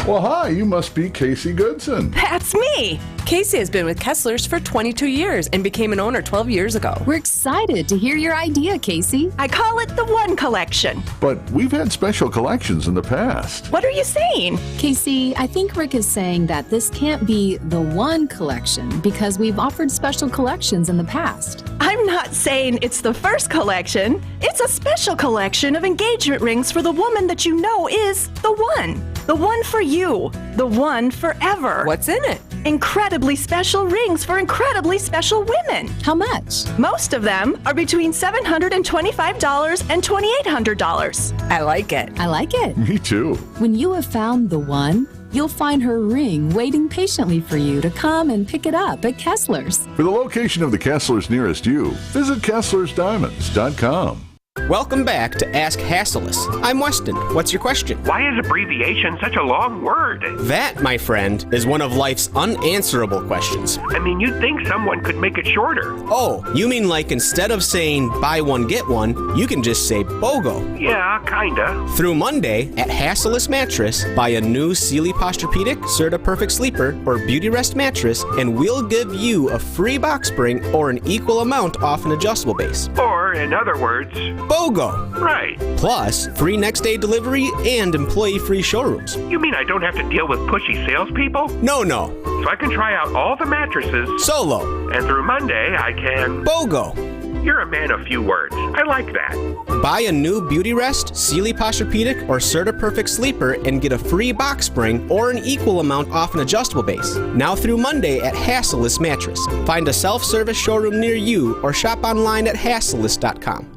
Well, hi, you must be Casey Goodson. That's me. Casey has been with Kessler's for 22 years and became an owner 12 years ago. We're excited to hear your idea, Casey. I call it the One Collection. But we've had special collections in the past. What are you saying? Casey, I think Rick is saying that this can't be the one collection because we've offered special collections in the past. I'm not saying it's the first collection. It's a special collection of engagement rings for the woman that you know is the one. The one for you. The one forever. What's in it? Incredibly special rings for incredibly special women. How much? Most of them are between $725 and $2,800. I like it. I like it. Me too. When you have found the one, you'll find her ring waiting patiently for you to come and pick it up at Kessler's. For the location of the Kessler's nearest you, visit KesslersDiamonds.com. Welcome back to Ask Hasselus. I'm Weston. What's your question? Why is abbreviation such a long word? That, my friend, is one of life's unanswerable questions. I mean, you'd think someone could make it shorter. Oh, you mean like instead of saying buy one, get one, you can just say BOGO. Yeah, kinda. Through Monday at Hasselus Mattress, buy a new Sealy Posturepedic, Serta Perfect Sleeper, or Beauty Rest mattress, and we'll give you a free box spring or an equal amount off an adjustable base. Or, in other words, BOGO. Right. Plus, free next day delivery and employee-free showrooms. You mean I don't have to deal with pushy salespeople? No. So I can try out all the mattresses solo. And through Monday, I can BOGO. You're a man of few words. I like that. Buy a new Beauty Rest, Sealy Posturepedic, or Serta Perfect Sleeper and get a free box spring or an equal amount off an adjustable base. Now through Monday at Hasselus Mattress. Find a self-service showroom near you or shop online at Hasselus.com.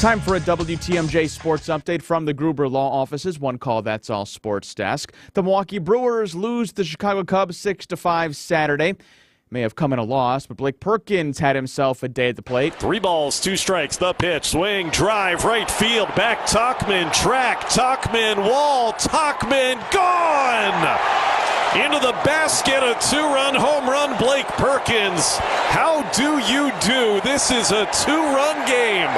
Time for a WTMJ sports update from the Gruber Law Offices. One call, that's all sports desk. The Milwaukee Brewers lose the Chicago Cubs 6-5 Saturday. May have come in a loss, but Blake Perkins had himself a day at the plate. 3 balls, 2 strikes, the pitch, swing, drive, right field, back, Tauchman, track, Tauchman, wall, Tauchman, gone! Into the basket, a 2-run home run, Blake Perkins. How do you do? This is a 2-run game.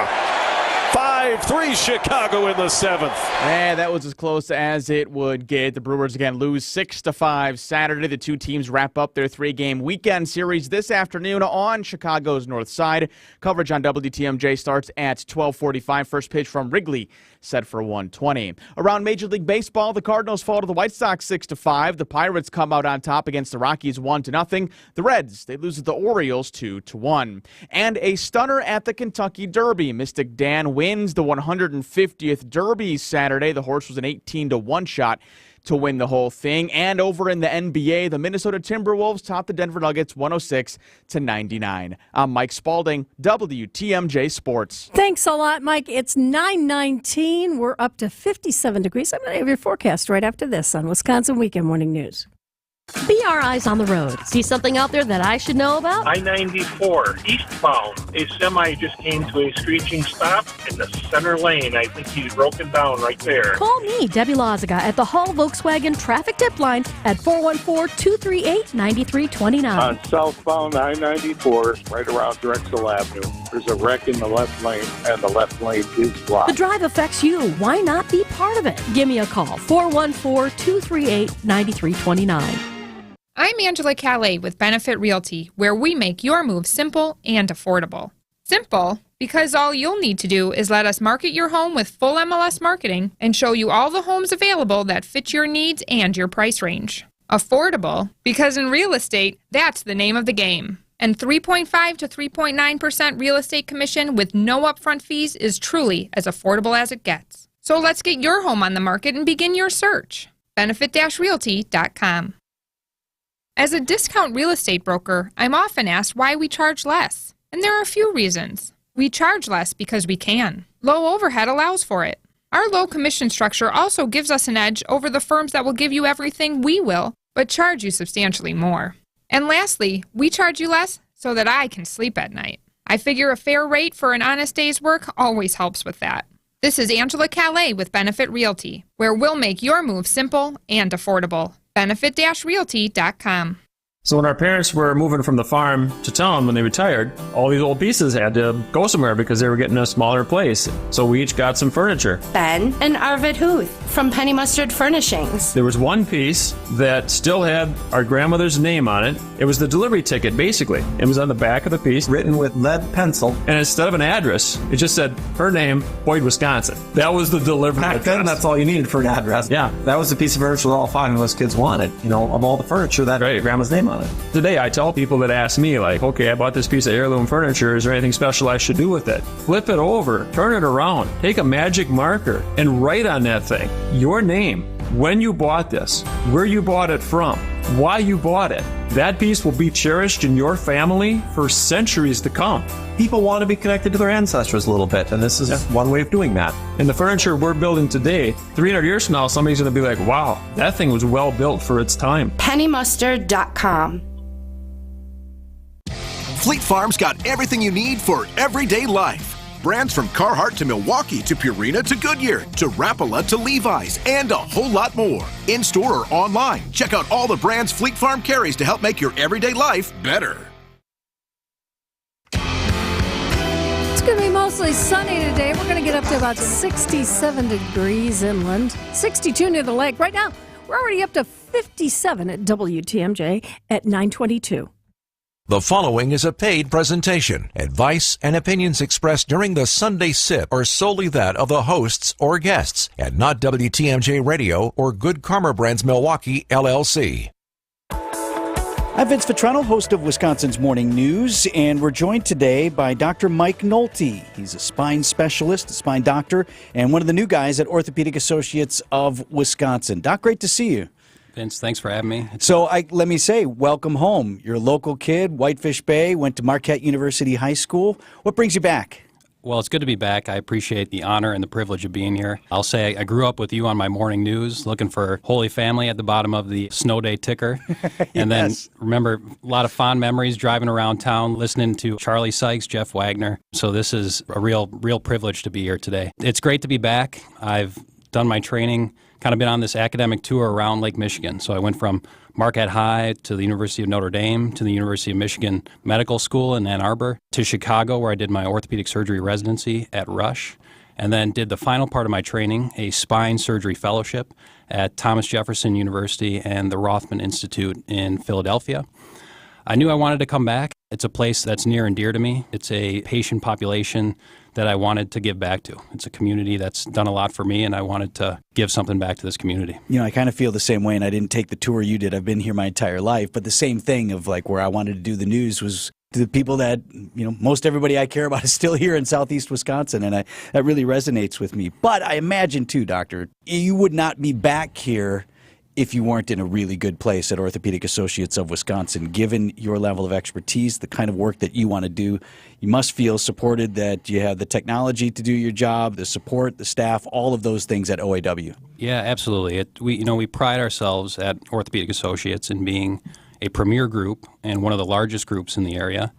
5-3 Chicago in the 7th. And that was as close as it would get. The Brewers again lose 6-5 Saturday. The two teams wrap up their 3-game weekend series this afternoon on Chicago's north side. Coverage on WTMJ starts at 12:45. First pitch from Wrigley set for 1:20. Around Major League Baseball, the Cardinals fall to the White Sox 6-5. The Pirates come out on top against the Rockies 1-0. The Reds, they lose to the Orioles 2-1. And a stunner at the Kentucky Derby. Mystic Dan wins the 150th Derby Saturday. The horse was an 18-1 shot to win the whole thing. And over in the NBA, the Minnesota Timberwolves topped the Denver Nuggets 106-99. I'm Mike Spalding, WTMJ Sports. Thanks a lot, Mike. It's 9:19. We're up to 57 degrees. I'm going to have your forecast right after this on Wisconsin Weekend Morning News. Be our eyes on the road. See something out there that I should know about? I-94, eastbound. A semi just came to a screeching stop in the center lane. I think he's broken down right there. Call me, Debbie Loziga, at the Hall Volkswagen Traffic Tip Line at 414-238-9329. On southbound I-94, right around Drexel Avenue, there's a wreck in the left lane, and the left lane is blocked. The drive affects you. Why not be part of it? Give me a call, 414-238-9329. I'm Angela Calais with Benefit Realty, where we make your move simple and affordable. Simple, because all you'll need to do is let us market your home with full MLS marketing and show you all the homes available that fit your needs and your price range. Affordable, because in real estate, that's the name of the game. And 3.5 to 3.9% real estate commission with no upfront fees is truly as affordable as it gets. So let's get your home on the market and begin your search. Benefit-realty.com. As a discount real estate broker, I'm often asked why we charge less. And there are a few reasons. We charge less because we can. Low overhead allows for it. Our low commission structure also gives us an edge over the firms that will give you everything we will, but charge you substantially more. And lastly, we charge you less so that I can sleep at night. I figure a fair rate for an honest day's work always helps with that. This is Angela Calais with Benefit Realty, where we'll make your move simple and affordable. Benefit-realty.com. So when our parents were moving from the farm to town when they retired, all these old pieces had to go somewhere because they were getting a smaller place. So we each got some furniture. Ben and Arvid Huth from Penny Mustard Furnishings. There was one piece that still had our grandmother's name on it. It was the delivery ticket, basically. It was on the back of the piece, written with lead pencil. And instead of an address, it just said, her name, Boyd, Wisconsin. That was the delivery Back then, that's all you needed for an address. Yeah. That was the piece of furniture that all five of us kids wanted. You know, of all the furniture, that grandma's name on it. Today, I tell people that ask me, like, okay, I bought this piece of heirloom furniture. Is there anything special I should do with it? Flip it over, turn it around, take a magic marker, and write on that thing your name, when you bought this, where you bought it from, why you bought it. That piece will be cherished in your family for centuries to come. People want to be connected to their ancestors a little bit, and this is one way of doing that. And the furniture we're building today, 300 years from now, somebody's going to be like, wow, that thing was well built for its time. PennyMustard.com. Fleet Farm's got everything you need for everyday life. Brands from Carhartt to Milwaukee to Purina to Goodyear to Rapala to Levi's and a whole lot more. In-store or online, check out all the brands Fleet Farm carries to help make your everyday life better. It's going to be mostly sunny today. We're going to get up to about 67 degrees inland, 62 near the lake. Right now, we're already up to 57 at WTMJ at 9:22. The following is a paid presentation. Advice and opinions expressed during the Sunday Sip are solely that of the hosts or guests and not WTMJ Radio or Good Karma Brands Milwaukee, LLC. I'm Vince Vitrano, host of Wisconsin's Morning News, and we're joined today by Dr. Mike Nolte. He's a spine specialist, a spine doctor, and one of the new guys at Orthopedic Associates of Wisconsin. Doc, great to see you. Vince, thanks for having me. So let me say, welcome home. You're a local kid, Whitefish Bay, went to Marquette University High School. What brings you back? Well, it's good to be back. I appreciate the honor and the privilege of being here. I'll say I grew up with you on my morning news, looking for Holy Family at the bottom of the snow day ticker. And then remember a lot of fond memories driving around town, listening to Charlie Sykes, Jeff Wagner. So this is a real privilege to be here today. It's great to be back. I've done my training, kind of been on this academic tour around Lake Michigan. So I went from Marquette High to the University of Notre Dame to the University of Michigan Medical School in Ann Arbor to Chicago, where I did my orthopedic surgery residency at Rush, and then did the final part of my training, a spine surgery fellowship at Thomas Jefferson University and the Rothman Institute in Philadelphia. I knew I wanted to come back. It's a place that's near and dear to me. It's a patient population that I wanted to give back to. It's a community that's done a lot for me, and I wanted to give something back to this community. You know, I kind of feel the same way, and I didn't take the tour you did. I've been here my entire life, but the same thing of like where I wanted to do the news was to the people that, you know, most everybody I care about is still here in southeast Wisconsin, and that really resonates with me. But I imagine too, Doctor, you would not be back here if you weren't in a really good place at Orthopedic Associates of Wisconsin. Given your level of expertise, the kind of work that you want to do, you must feel supported that you have the technology to do your job, the support, the staff, all of those things at OAW. Yeah, absolutely. We pride ourselves at Orthopedic Associates in being a premier group and one of the largest groups in the area.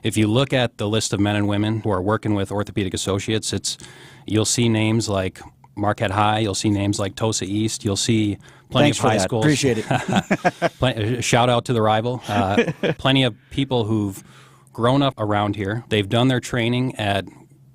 If you look at the list of men and women who are working with Orthopedic Associates, you'll see names like Marquette High, you'll see names like Tosa East, you'll see plenty of high schools. Appreciate it. Shout out to the rival. Plenty of people who've grown up around here. They've done their training at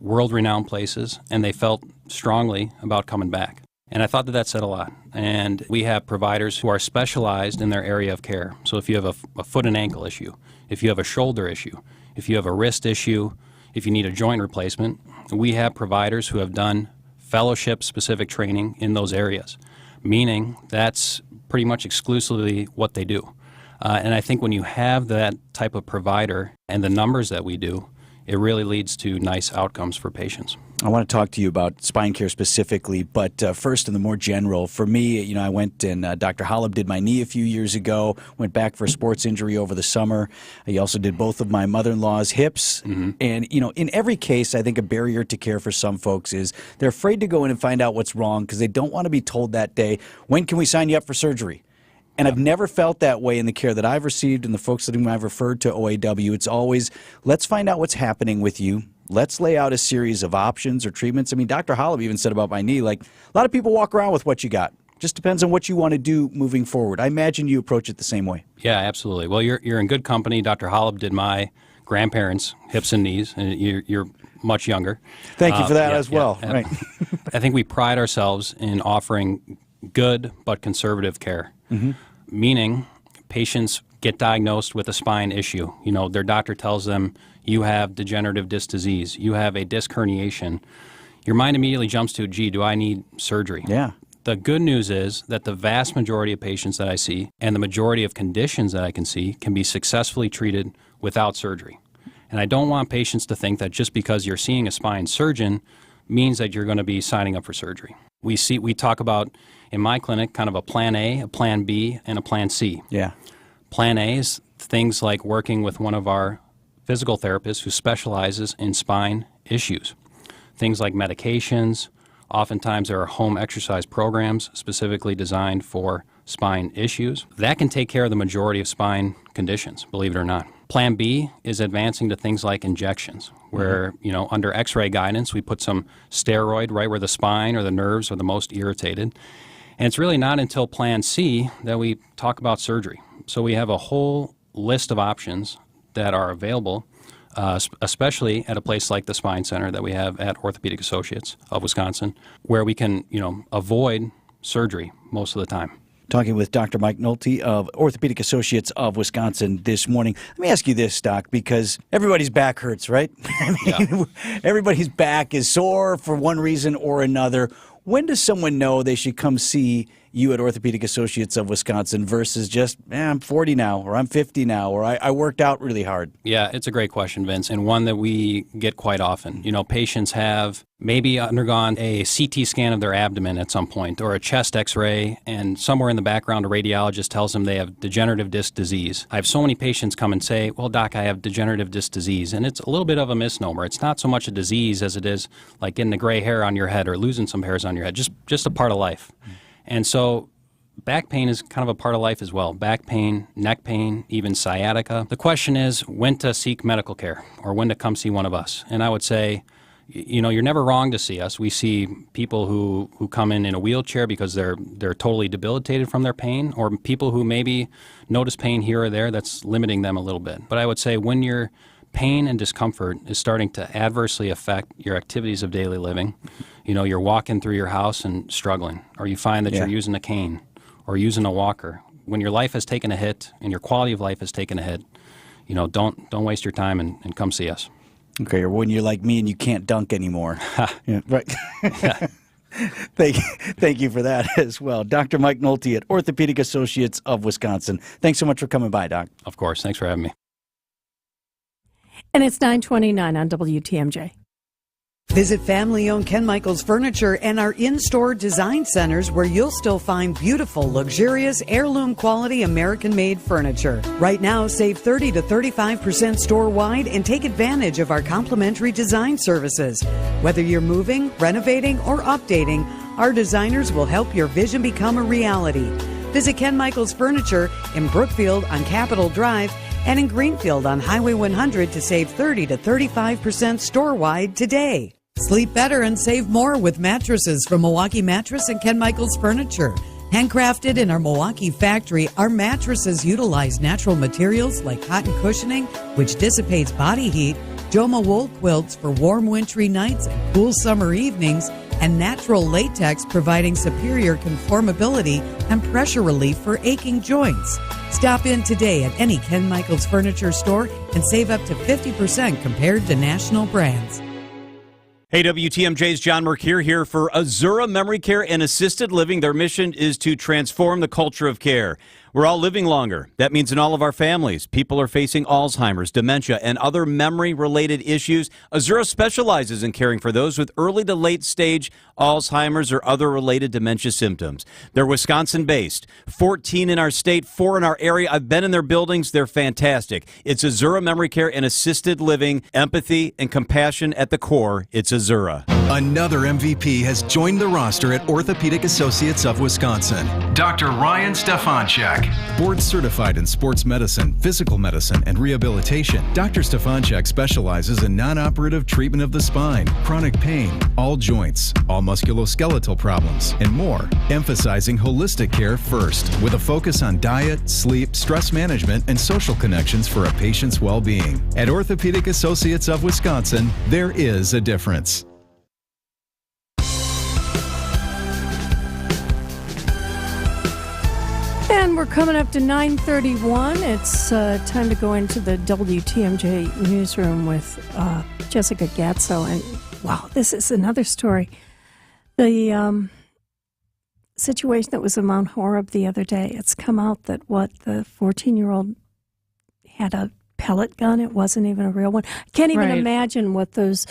world-renowned places, and they felt strongly about coming back. And I thought that said a lot. And we have providers who are specialized in their area of care. So if you have a foot and ankle issue, if you have a shoulder issue, if you have a wrist issue, if you need a joint replacement, we have providers who have done fellowship-specific training in those areas, meaning that's pretty much exclusively what they do. And I think when you have that type of provider and the numbers that we do, it really leads to nice outcomes for patients. I want to talk to you about spine care specifically, but first in the more general, for me, I went and Dr. Holub did my knee a few years ago, went back for a sports injury over the summer. He also did both of my mother-in-law's hips. Mm-hmm. And, in every case, I think a barrier to care for some folks is they're afraid to go in and find out what's wrong because they don't want to be told that day, when can we sign you up for surgery? And I've never felt that way in the care that I've received and the folks that I've referred to OAW. It's always, let's find out what's happening with you. Let's lay out a series of options or treatments. I mean, Dr. Holub even said about my knee, like, a lot of people walk around with what you got. Just depends on what you want to do moving forward. I imagine you approach it the same way. Yeah, absolutely. Well, you're in good company. Dr. Holub did my grandparents' hips and knees, and you're much younger. Thank you for that as well. Yeah. Right. I think we pride ourselves in offering good but conservative care, meaning patients get diagnosed with a spine issue. Their doctor tells them, you have degenerative disc disease, you have a disc herniation. Your mind immediately jumps to, gee, do I need surgery? Yeah. The good news is that the vast majority of patients that I see and the majority of conditions that I can see can be successfully treated without surgery. And I don't want patients to think that just because you're seeing a spine surgeon means that you're going to be signing up for surgery. We talk about, in my clinic, kind of a plan A, a plan B, and a plan C. Yeah. Plan A is things like working with one of our physical therapists who specializes in spine issues. Things like medications. Oftentimes there are home exercise programs specifically designed for spine issues. That can take care of the majority of spine conditions, believe it or not. Plan B is advancing to things like injections, where, under x-ray guidance, we put some steroid right where the spine or the nerves are the most irritated. And it's really not until Plan C that we talk about surgery. So we have a whole list of options that are available, especially at a place like the Spine Center that we have at Orthopedic Associates of Wisconsin, where we can, avoid surgery most of the time. Talking with Dr. Mike Nolte of Orthopedic Associates of Wisconsin this morning. Let me ask you this, Doc, because everybody's back hurts, right? Everybody's back is sore for one reason or another. When does someone know they should come see you at Orthopedic Associates of Wisconsin versus just, I'm 40 now, or I'm 50 now, or I worked out really hard? Yeah, it's a great question, Vince, and one that we get quite often. Patients have maybe undergone a CT scan of their abdomen at some point, or a chest x-ray, and somewhere in the background a radiologist tells them they have degenerative disc disease. I have so many patients come and say, well, Doc, I have degenerative disc disease, and it's a little bit of a misnomer. It's not so much a disease as it is like getting a gray hair on your head or losing some hairs on your head, just a part of life. And so back pain is kind of a part of life as well. Back pain, neck pain, even sciatica. The question is when to seek medical care or when to come see one of us. And I would say, you're never wrong to see us. We see people who come in a wheelchair because they're totally debilitated from their pain, or people who maybe notice pain here or there that's limiting them a little bit. But I would say when your pain and discomfort is starting to adversely affect your activities of daily living, you're walking through your house and struggling, or you find that you're using a cane or using a walker. When your life has taken a hit and your quality of life has taken a hit, don't waste your time and come see us. Okay, or when you're like me and you can't dunk anymore. Yeah, right. Thank you for that as well. Dr. Mike Nolte at Orthopedic Associates of Wisconsin. Thanks so much for coming by, Doc. Of course. Thanks for having me. And it's 9:29 on WTMJ. Visit family-owned Ken Michaels Furniture and our in-store design centers where you'll still find beautiful, luxurious, heirloom-quality American-made furniture. Right now, save 30 to 35% store-wide and take advantage of our complimentary design services. Whether you're moving, renovating, or updating, our designers will help your vision become a reality. Visit Ken Michaels Furniture in Brookfield on Capitol Drive and in Greenfield on Highway 100 to save 30 to 35% store-wide today. Sleep better and save more with mattresses from Milwaukee Mattress and Ken Michaels Furniture. Handcrafted in our Milwaukee factory, our mattresses utilize natural materials like cotton cushioning, which dissipates body heat, Joma wool quilts for warm wintry nights and cool summer evenings, and natural latex providing superior conformability and pressure relief for aching joints. Stop in today at any Ken Michaels Furniture store and save up to 50% compared to national brands. Hey, WTMJ's John Mercure here for Azura Memory Care and Assisted Living. Their mission is to transform the culture of care. We're all living longer. That means in all of our families, people are facing Alzheimer's, dementia, and other memory-related issues. Azura specializes in caring for those with early to late stage Alzheimer's or other related dementia symptoms. They're Wisconsin-based, 14 in our state, 4 in our area. I've been in their buildings. They're fantastic. It's Azura Memory Care and Assisted Living, empathy and compassion at the core. It's Azura. Another MVP has joined the roster at Orthopedic Associates of Wisconsin. Dr. Ryan Stefanchak. Board certified in sports medicine, physical medicine, and rehabilitation, Dr. Stefanchak specializes in non-operative treatment of the spine, chronic pain, all joints, all musculoskeletal problems, and more, emphasizing holistic care first, with a focus on diet, sleep, stress management, and social connections for a patient's well-being. At Orthopedic Associates of Wisconsin, there is a difference. And we're coming up to 9:31. It's time to go into the WTMJ newsroom with Jessica Gatso. And wow, this is another story. The situation that was in Mount Horeb the other day, it's come out that the 14-year-old had a pellet gun. It wasn't even a real one. I can't even imagine what those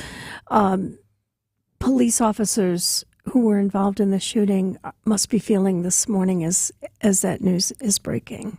police officers who were involved in the shooting must be feeling this morning as that news is breaking.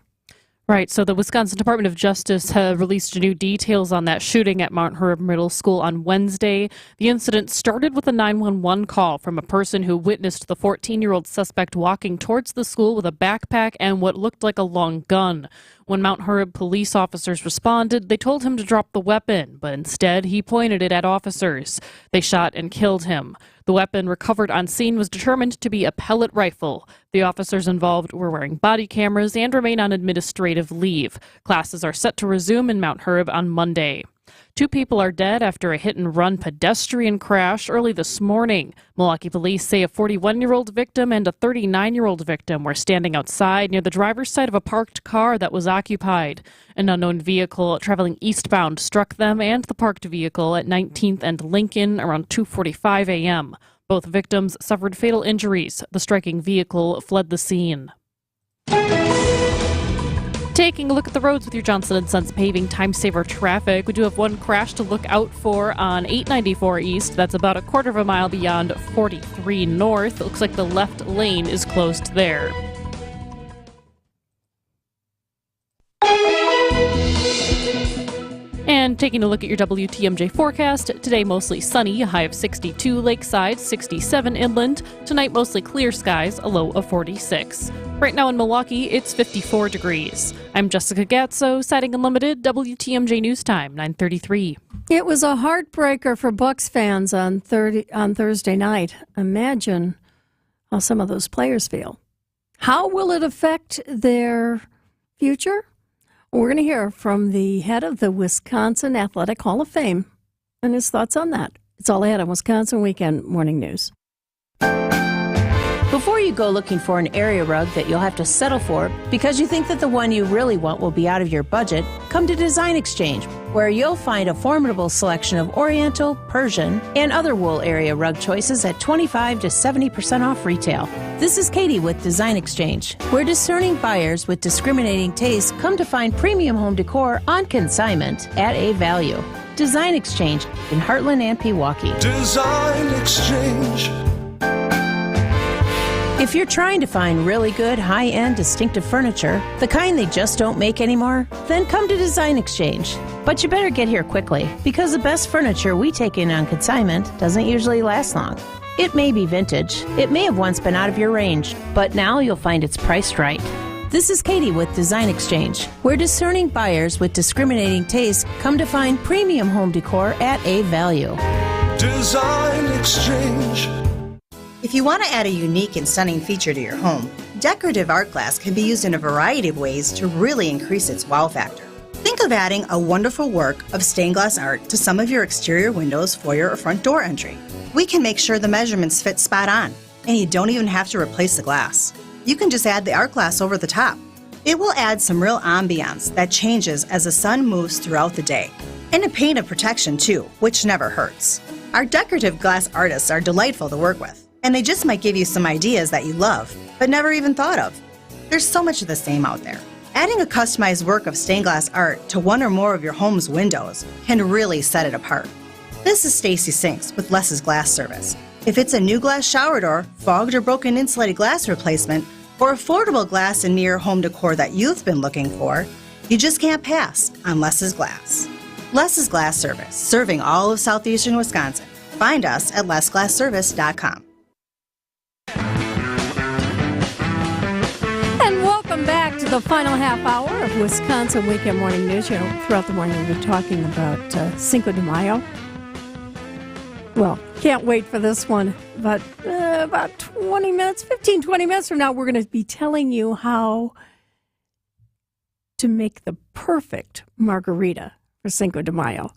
Right. So the Wisconsin Department of Justice have released new details on that shooting at Mount Horeb Middle School on Wednesday. The incident started with a 911 call from a person who witnessed the 14-year-old suspect walking towards the school with a backpack and what looked like a long gun. When Mount Horeb police officers responded, they told him to drop the weapon, but instead he pointed it at officers. They shot and killed him. The weapon recovered on scene was determined to be a pellet rifle. The officers involved were wearing body cameras and remain on administrative leave. Classes are set to resume in Mount Horeb on Monday. 2 people are dead after a hit-and-run pedestrian crash early this morning. Milwaukee police say a 41-year-old victim and a 39-year-old victim were standing outside near the driver's side of a parked car that was occupied. An unknown vehicle traveling eastbound struck them and the parked vehicle at 19th and Lincoln around 2:45 a.m. Both victims suffered fatal injuries. The striking vehicle fled the scene. Taking a look at the roads with your Johnson & Sons Paving Time Saver traffic. We do have one crash to look out for on 894 East. That's about a quarter of a mile beyond 43 North. It looks like the left lane is closed there. And taking a look at your WTMJ forecast, today mostly sunny, a high of 62 lakeside, 67 inland. Tonight mostly clear skies, a low of 46. Right now in Milwaukee, it's 54 degrees. I'm Jessica Gatso, Siding Unlimited, WTMJ News Time, 9:33. It was a heartbreaker for Bucks fans on Thursday night. Imagine how some of those players feel. How will it affect their future? We're going to hear from the head of the Wisconsin Athletic Hall of Fame and his thoughts on that. It's all ahead on Wisconsin Weekend Morning News. Before you go looking for an area rug that you'll have to settle for because you think that the one you really want will be out of your budget, come to Design Exchange, where you'll find a formidable selection of Oriental, Persian, and other wool area rug choices at 25 to 70% off retail. This is Katie with Design Exchange, where discerning buyers with discriminating tastes come to find premium home decor on consignment at a value. Design Exchange in Heartland and Pewaukee. Design Exchange. If you're trying to find really good, high-end, distinctive furniture, the kind they just don't make anymore, then come to Design Exchange. But you better get here quickly, because the best furniture we take in on consignment doesn't usually last long. It may be vintage, it may have once been out of your range, but now you'll find it's priced right. This is Katie with Design Exchange, where discerning buyers with discriminating tastes come to find premium home decor at a value. Design Exchange. If you want to add a unique and stunning feature to your home, decorative art glass can be used in a variety of ways to really increase its wow factor. Think of adding a wonderful work of stained glass art to some of your exterior windows, foyer, or front door entry. We can make sure the measurements fit spot on, and you don't even have to replace the glass. You can just add the art glass over the top. It will add some real ambiance that changes as the sun moves throughout the day. And a paint of protection too, which never hurts. Our decorative glass artists are delightful to work with, and they just might give you some ideas that you love, but never even thought of. There's so much of the same out there. Adding a customized work of stained glass art to one or more of your home's windows can really set it apart. This is Stacy Sinks with Les's Glass Service. If it's a new glass shower door, fogged or broken insulated glass replacement, or affordable glass and mirror home decor that you've been looking for, you just can't pass on Les's Glass. Les's Glass Service, serving all of southeastern Wisconsin. Find us at lesglassservice.com. And welcome back to the final half hour of Wisconsin Weekend Morning News. You know, throughout the morning we're talking about Cinco de Mayo. Well, can't wait for this one, but about 20 minutes from now, we're going to be telling you how to make the perfect margarita for Cinco de Mayo.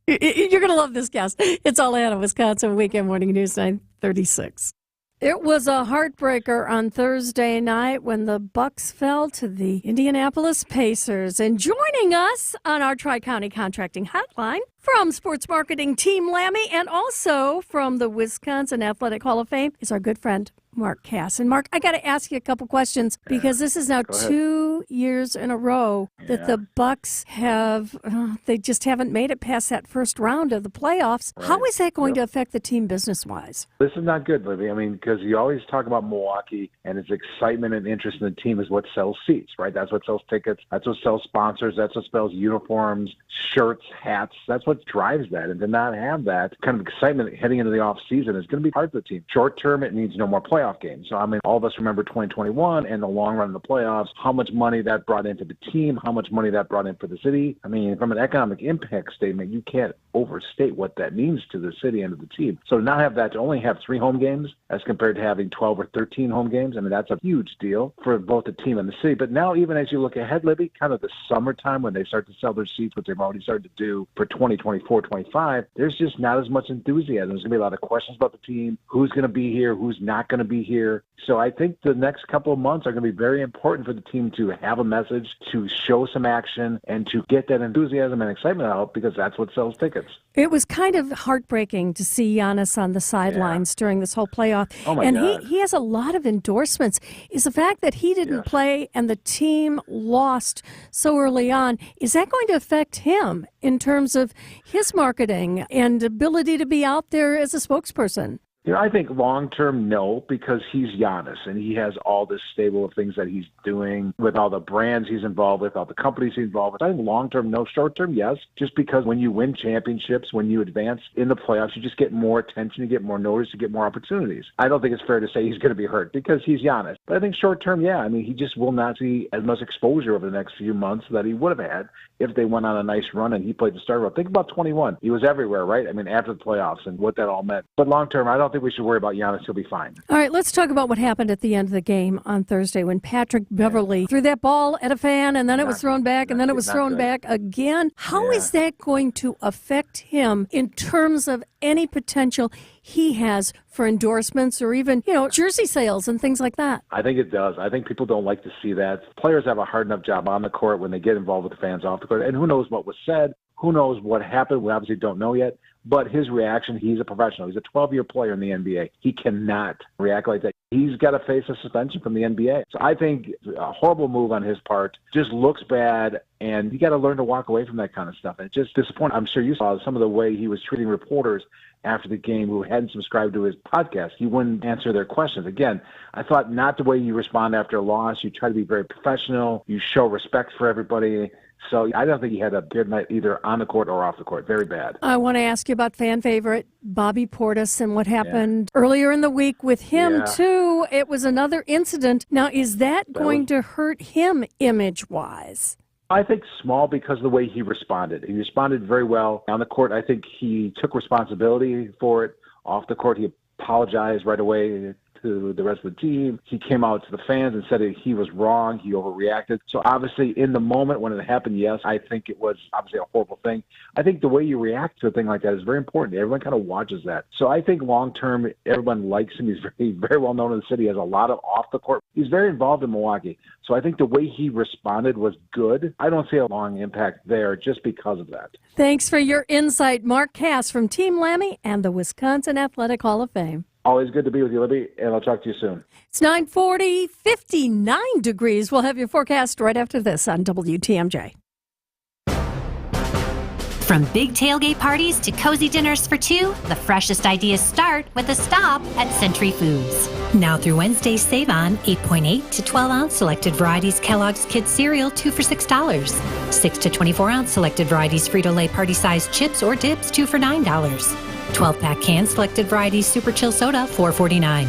You're going to love this guest. It's all ahead of Wisconsin Weekend Morning News 936. It was a heartbreaker on Thursday night when the Bucks fell to the Indianapolis Pacers. And joining us on our Tri-County Contracting Hotline from Sports Marketing Team Lammy and also from the Wisconsin Athletic Hall of Fame is our good friend Mark Cass. And Mark, I got to ask you a couple questions because this is now 2 years in a row that the Bucks have they just haven't made it past that first round of the playoffs. Right. How is that going to affect the team business-wise? This is not good, Libby. I mean, because you always talk about Milwaukee and its excitement and interest in the team is what sells seats, right? That's what sells tickets. That's what sells sponsors. That's what sells uniforms, shirts, hats. That's what drives that. And to not have that kind of excitement heading into the off season is going to be hard for the team. Short term, it means no more playoff games. So, I mean, all of us remember 2021 and the long run of the playoffs, how much money that brought into the team, how much money that brought in for the city. I mean, from an economic impact statement, you can't overstate what that means to the city and to the team. So to not have that, to only have 3 home games as compared to having 12 or 13 home games, I mean, that's a huge deal for both the team and the city. But now, even as you look ahead, Libby, kind of the summertime when they start to sell their seats, which they've already started to do for 2024, 25, there's just not as much enthusiasm. There's going to be a lot of questions about the team, who's going to be here, who's not going to be here. So I think the next couple of months are going to be very important for the team to have a message, to show some action, and to get that enthusiasm and excitement out because that's what sells tickets. It was kind of heartbreaking to see Giannis on the sidelines during this whole playoff. Oh my and God. he has a lot of endorsements. Is the fact that he didn't play and the team lost so early on, is that going to affect him in terms of his marketing and ability to be out there as a spokesperson? You know, I think long-term, no, because he's Giannis, and he has all this stable of things that he's doing with all the brands he's involved with, all the companies he's involved with. I think long-term, no. Short-term, yes, just because when you win championships, when you advance in the playoffs, you just get more attention, you get more notice, you get more opportunities. I don't think it's fair to say he's going to be hurt because he's Giannis. But I think short-term, yeah, I mean, he just will not see as much exposure over the next few months that he would have had if they went on a nice run and he played the starter role. Think about 21. He was everywhere, right? I mean, after the playoffs and what that all meant. But long-term, I don't think we should worry about Giannis. He'll be fine. All right, let's talk about what happened at the end of the game on Thursday when Patrick Beverley threw that ball at a fan and then it was thrown back and then it was thrown back again. How is that going to affect him in terms of any potential he has for endorsements or even, jersey sales and things like that? I think it does. I think people don't like to see that. Players have a hard enough job on the court when they get involved with the fans off the court. And who knows what was said? Who knows what happened? We obviously don't know yet. But his reaction, he's a professional. He's a 12-year player in the NBA. He cannot react like that. He's got to face a suspension from the NBA. So I think a horrible move on his part, just looks bad, and you got to learn to walk away from that kind of stuff. And it's just disappointing. I'm sure you saw some of the way he was treating reporters after the game who hadn't subscribed to his podcast. He wouldn't answer their questions. Again, I thought not the way you respond after a loss. You try to be very professional. You show respect for everybody. So I don't think he had a good night either on the court or off the court. Very bad. I want to ask you about fan favorite Bobby Portis and what happened earlier in the week with him, too. It was another incident. Now, is that going to hurt him image-wise? I think small because of the way he responded. He responded very well. On the court, I think he took responsibility for it. Off the court, he apologized right away to the rest of the team. He came out to the fans and said that he was wrong. He overreacted. So obviously in the moment when it happened, yes, I think it was obviously a horrible thing. I think the way you react to a thing like that is very important. Everyone kind of watches that. So I think long term, everyone likes him. He's very, very well known in the city. He has a lot of off the court. He's very involved in Milwaukee. So I think the way he responded was good. I don't see a long impact there just because of that. Thanks for your insight, Mark Cass from Team Lammy and the Wisconsin Athletic Hall of Fame. Always good to be with you, Libby, and I'll talk to you soon. It's 9:40, 59 degrees. We'll have your forecast right after this on WTMJ. From big tailgate parties to cozy dinners for two, the freshest ideas start with a stop at Century Foods. Now through Wednesday, save on 8.8 to 12-ounce selected varieties Kellogg's Kids cereal, 2 for $6. 6 to 24-ounce selected varieties Frito-Lay party-sized chips or dips, 2 for $9. 12-pack canned selected varieties Super Chill Soda, $4.49.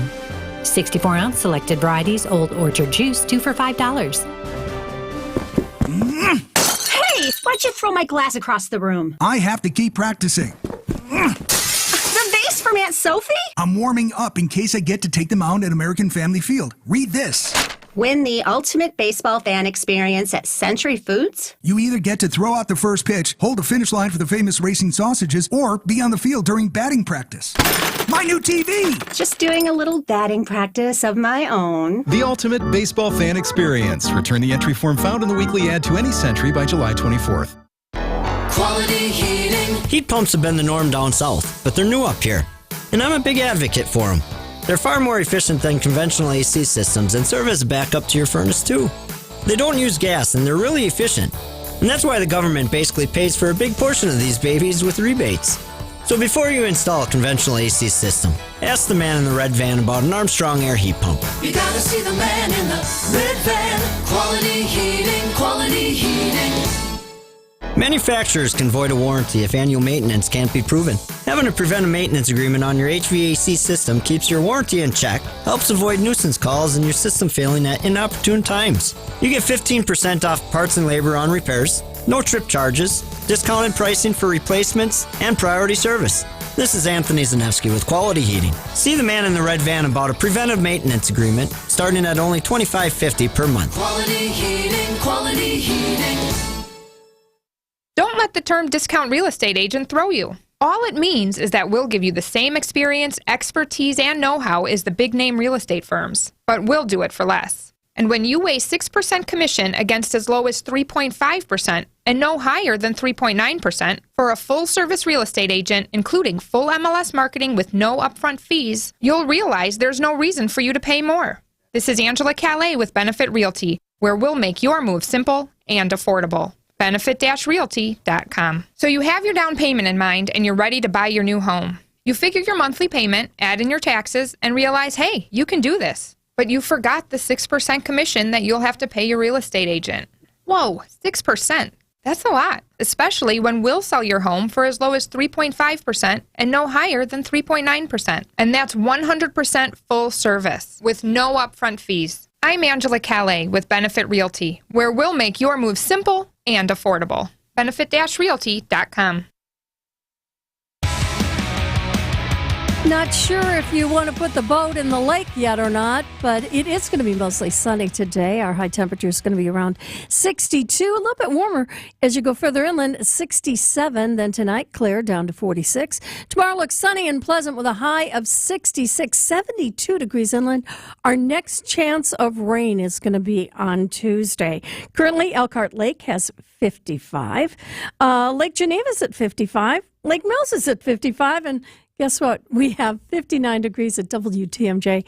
64-ounce selected varieties Old Orchard Juice, 2 for $5. Hey, why'd you throw my glass across the room? I have to keep practicing. The vase from Aunt Sophie? I'm warming up in case I get to take them out at American Family Field. Read this. Win the ultimate baseball fan experience at Century Foods? You either get to throw out the first pitch, hold the finish line for the famous racing sausages, or be on the field during batting practice. My new TV! Just doing a little batting practice of my own. The ultimate baseball fan experience. Return the entry form found in the weekly ad to any Century by July 24th. Quality heating. Heat pumps have been the norm down south, but they're new up here. And I'm a big advocate for them. They're far more efficient than conventional AC systems and serve as a backup to your furnace too. They don't use gas and they're really efficient. And that's why the government basically pays for a big portion of these babies with rebates. So before you install a conventional AC system, ask the man in the red van about an Armstrong air heat pump. You gotta see the man in the red van. Quality heating, quality heating. Manufacturers can void a warranty if annual maintenance can't be proven. Having a preventive maintenance agreement on your HVAC system keeps your warranty in check, helps avoid nuisance calls and your system failing at inopportune times. You get 15% off parts and labor on repairs, no trip charges, discounted pricing for replacements, and priority service. This is Anthony Zanevsky with Quality Heating. See the man in the red van about a preventive maintenance agreement starting at only $25.50 per month. Quality heating, quality heating. Don't let the term discount real estate agent throw you. All it means is that we'll give you the same experience, expertise, and know-how as the big-name real estate firms, but we'll do it for less. And when you weigh 6% commission against as low as 3.5% and no higher than 3.9% for a full-service real estate agent, including full MLS marketing with no upfront fees, you'll realize there's no reason for you to pay more. This is Angela Calais with Benefit Realty, where we'll make your move simple and affordable. Benefit-realty.com. So you have your down payment in mind and you're ready to buy your new home. You figure your monthly payment, add in your taxes, and realize, hey, you can do this. But you forgot the 6% commission that you'll have to pay your real estate agent. Whoa, 6%. That's a lot, especially when we'll sell your home for as low as 3.5% and no higher than 3.9%. And that's 100% full service with no upfront fees. I'm Angela Calais with Benefit Realty, where we'll make your move simple and affordable. Benefit-realty.com. Not sure if you want to put the boat in the lake yet or not, but it is going to be mostly sunny today. Our high temperature is going to be around 62, a little bit warmer as you go further inland, 67. Then tonight, clear down to 46. Tomorrow looks sunny and pleasant with a high of 66, 72 degrees inland. Our next chance of rain is going to be on Tuesday. Currently, Elkhart Lake has 55. Lake Geneva's at 55. Lake Mills is at 55, and guess what? We have 59 degrees at WTMJ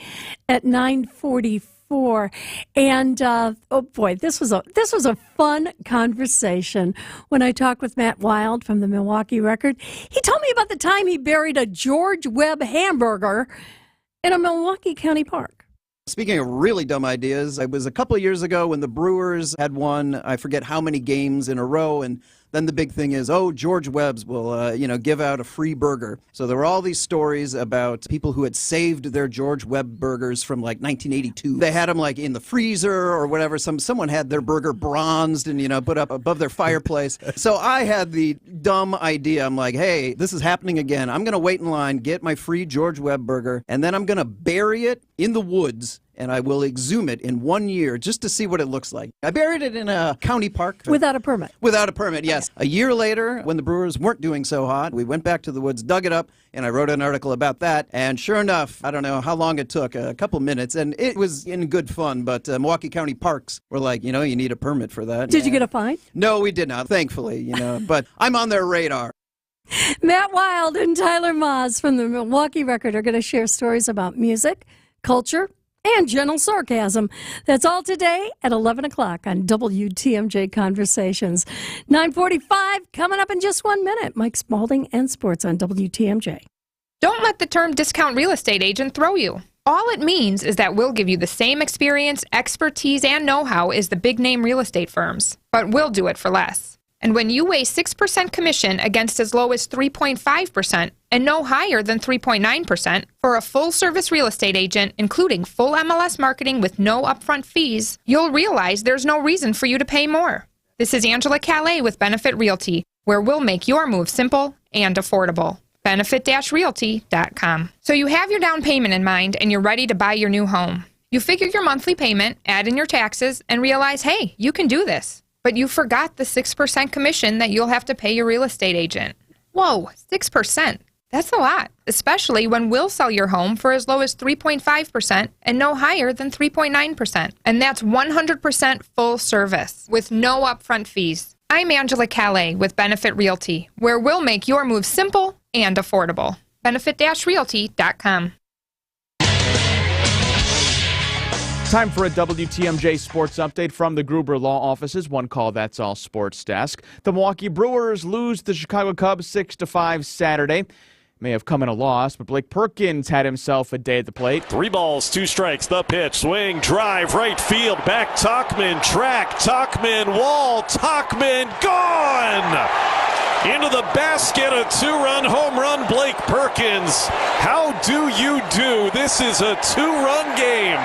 at 9:44, and oh boy, this was a fun conversation when I talked with Matt Wild from the Milwaukee Record. He told me about the time he buried a George Webb hamburger in a Milwaukee County park. Speaking of really dumb ideas, it was a couple of years ago when the Brewers had won, I forget how many games in a row, and then the big thing is, George Webb's will, give out a free burger. So there were all these stories about people who had saved their George Webb burgers from like 1982. They had them like in the freezer or whatever. Someone had their burger bronzed and, put up above their fireplace. So I had the dumb idea. I'm like, hey, this is happening again. I'm going to wait in line, get my free George Webb burger, and then I'm going to bury it in the woods. And I will exhume it in 1 year just to see what it looks like. I buried it in a county park. Without a permit. Without a permit, yes. A year later, when the Brewers weren't doing so hot, we went back to the woods, dug it up, and I wrote an article about that. And sure enough, I don't know how long it took, a couple minutes, and it was in good fun. But Milwaukee County Parks were like, you need a permit for that. Did you get a fine? No, we did not, thankfully, But I'm on their radar. Matt Wild and Tyler Moss from the Milwaukee Record are going to share stories about music, culture, and gentle sarcasm. That's all today at 11 o'clock on WTMJ Conversations. 9:45 coming up in just 1 minute. Mike Spalding and sports on WTMJ. Don't let the term discount real estate agent throw you. All it means is that we'll give you the same experience, expertise, and know-how as the big-name real estate firms, but we'll do it for less. And when you weigh 6% commission against as low as 3.5% and no higher than 3.9% for a full-service real estate agent, including full MLS marketing with no upfront fees, you'll realize there's no reason for you to pay more. This is Angela Calais with Benefit Realty, where we'll make your move simple and affordable. Benefit-realty.com. So you have your down payment in mind and you're ready to buy your new home. You figure your monthly payment, add in your taxes, and realize, hey, you can do this. But you forgot the 6% commission that you'll have to pay your real estate agent. Whoa, 6%. That's a lot, especially when we'll sell your home for as low as 3.5% and no higher than 3.9%. And that's 100% full service with no upfront fees. I'm Angela Calais with Benefit Realty, where we'll make your move simple and affordable. Benefit-realty.com. Time for a WTMJ sports update from the Gruber Law Office's One Call That's All Sports Desk. The Milwaukee Brewers lose the Chicago Cubs 6-5 Saturday. May have come in a loss, but Blake Perkins had himself a day at the plate. 3 balls, 2 strikes, the pitch, swing, drive, right field, back Tauchman, track, Tauchman, wall, Tauchman, gone! Into the basket, a 2-run home run, Blake Perkins. How do you do? This is a 2-run game.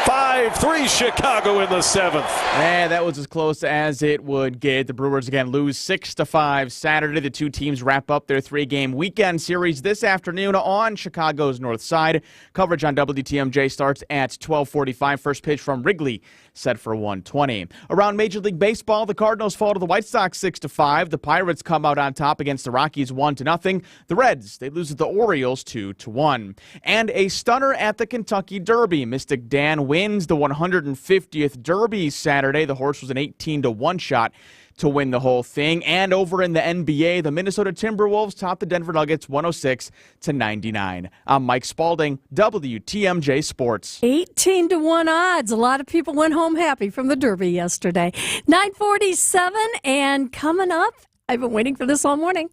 5-3 Chicago in the 7th. And that was as close as it would get. The Brewers again lose 6-5 Saturday. The two teams wrap up their 3-game weekend series this afternoon on Chicago's north side. Coverage on WTMJ starts at 12:45. First pitch from Wrigley set for 1:20. Around Major League Baseball, the Cardinals fall to the White Sox 6-5. The Pirates come out on top against the Rockies 1-0. The Reds, they lose to the Orioles 2-1. And a stunner at the Kentucky Derby. Mystic Dan wins the 150th Derby Saturday. The horse was an 18-1 shot to win the whole thing. And over in the NBA, the Minnesota Timberwolves topped the Denver Nuggets 106-99. I'm Mike Spalding, WTMJ Sports. 18-1 odds. A lot of people went home happy from the Derby yesterday. 9:47, and coming up, I've been waiting for this all morning.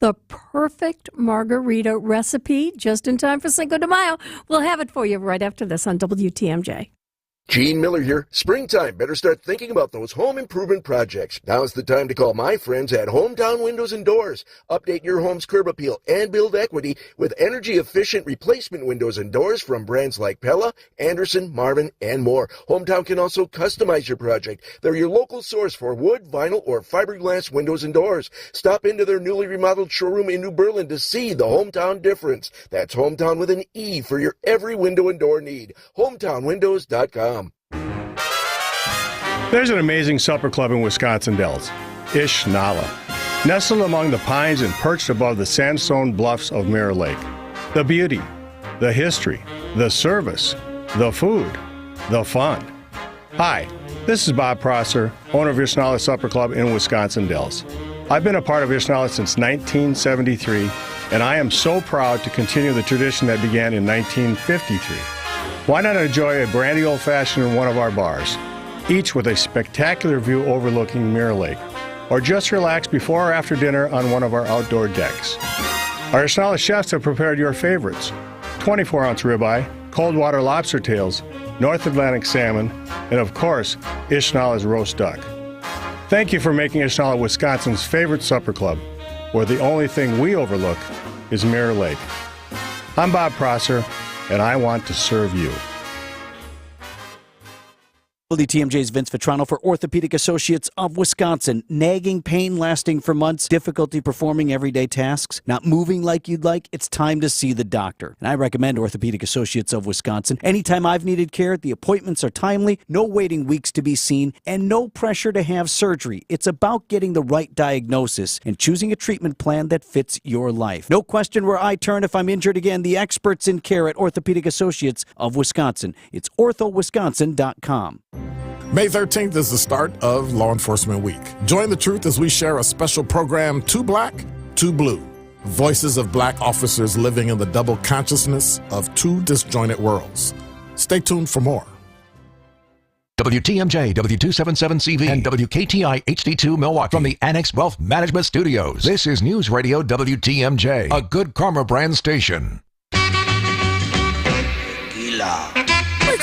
The perfect margarita recipe, just in time for Cinco de Mayo. We'll have it for you right after this on WTMJ. Gene Miller here. Springtime. Better start thinking about those home improvement projects. Now's the time to call my friends at Hometown Windows and Doors. Update your home's curb appeal and build equity with energy-efficient replacement windows and doors from brands like Pella, Anderson, Marvin, and more. Hometown can also customize your project. They're your local source for wood, vinyl, or fiberglass windows and doors. Stop into their newly remodeled showroom in New Berlin to see the Hometown difference. That's Hometown with an E for your every window and door need. HometownWindows.com. There's an amazing supper club in Wisconsin Dells, Ish Nala, nestled among the pines and perched above the sandstone bluffs of Mirror Lake. The beauty, the history, the service, the food, the fun. Hi, this is Bob Prosser, owner of Ish Nala Supper Club in Wisconsin Dells. I've been a part of Ish Nala since 1973, and I am so proud to continue the tradition that began in 1953. Why not enjoy a brandy old-fashioned in one of our bars, each with a spectacular view overlooking Mirror Lake, or just relax before or after dinner on one of our outdoor decks. Our Ish Nala chefs have prepared your favorites: 24-ounce ribeye, cold water lobster tails, North Atlantic salmon, and of course, Ish Nala's roast duck. Thank you for making Ish Nala Wisconsin's favorite supper club, where the only thing we overlook is Mirror Lake. I'm Bob Prosser, and I want to serve you. WTMJ's Vince Vitrano for Orthopedic Associates of Wisconsin. Nagging pain lasting for months, difficulty performing everyday tasks, not moving like you'd like, it's time to see the doctor. And I recommend Orthopedic Associates of Wisconsin. Anytime I've needed care, the appointments are timely, no waiting weeks to be seen, and no pressure to have surgery. It's about getting the right diagnosis and choosing a treatment plan that fits your life. No question where I turn if I'm injured again. The experts in care at Orthopedic Associates of Wisconsin. It's orthowisconsin.com. May 13th is the start of Law Enforcement Week. Join the truth as we share a special program, Too Black, Too Blue, voices of black officers living in the double consciousness of two disjointed worlds. Stay tuned for more. WTMJ, W277CV, and WKTI HD2 Milwaukee from the Annex Wealth Management Studios. This is News Radio WTMJ, a Good Karma brand station. It's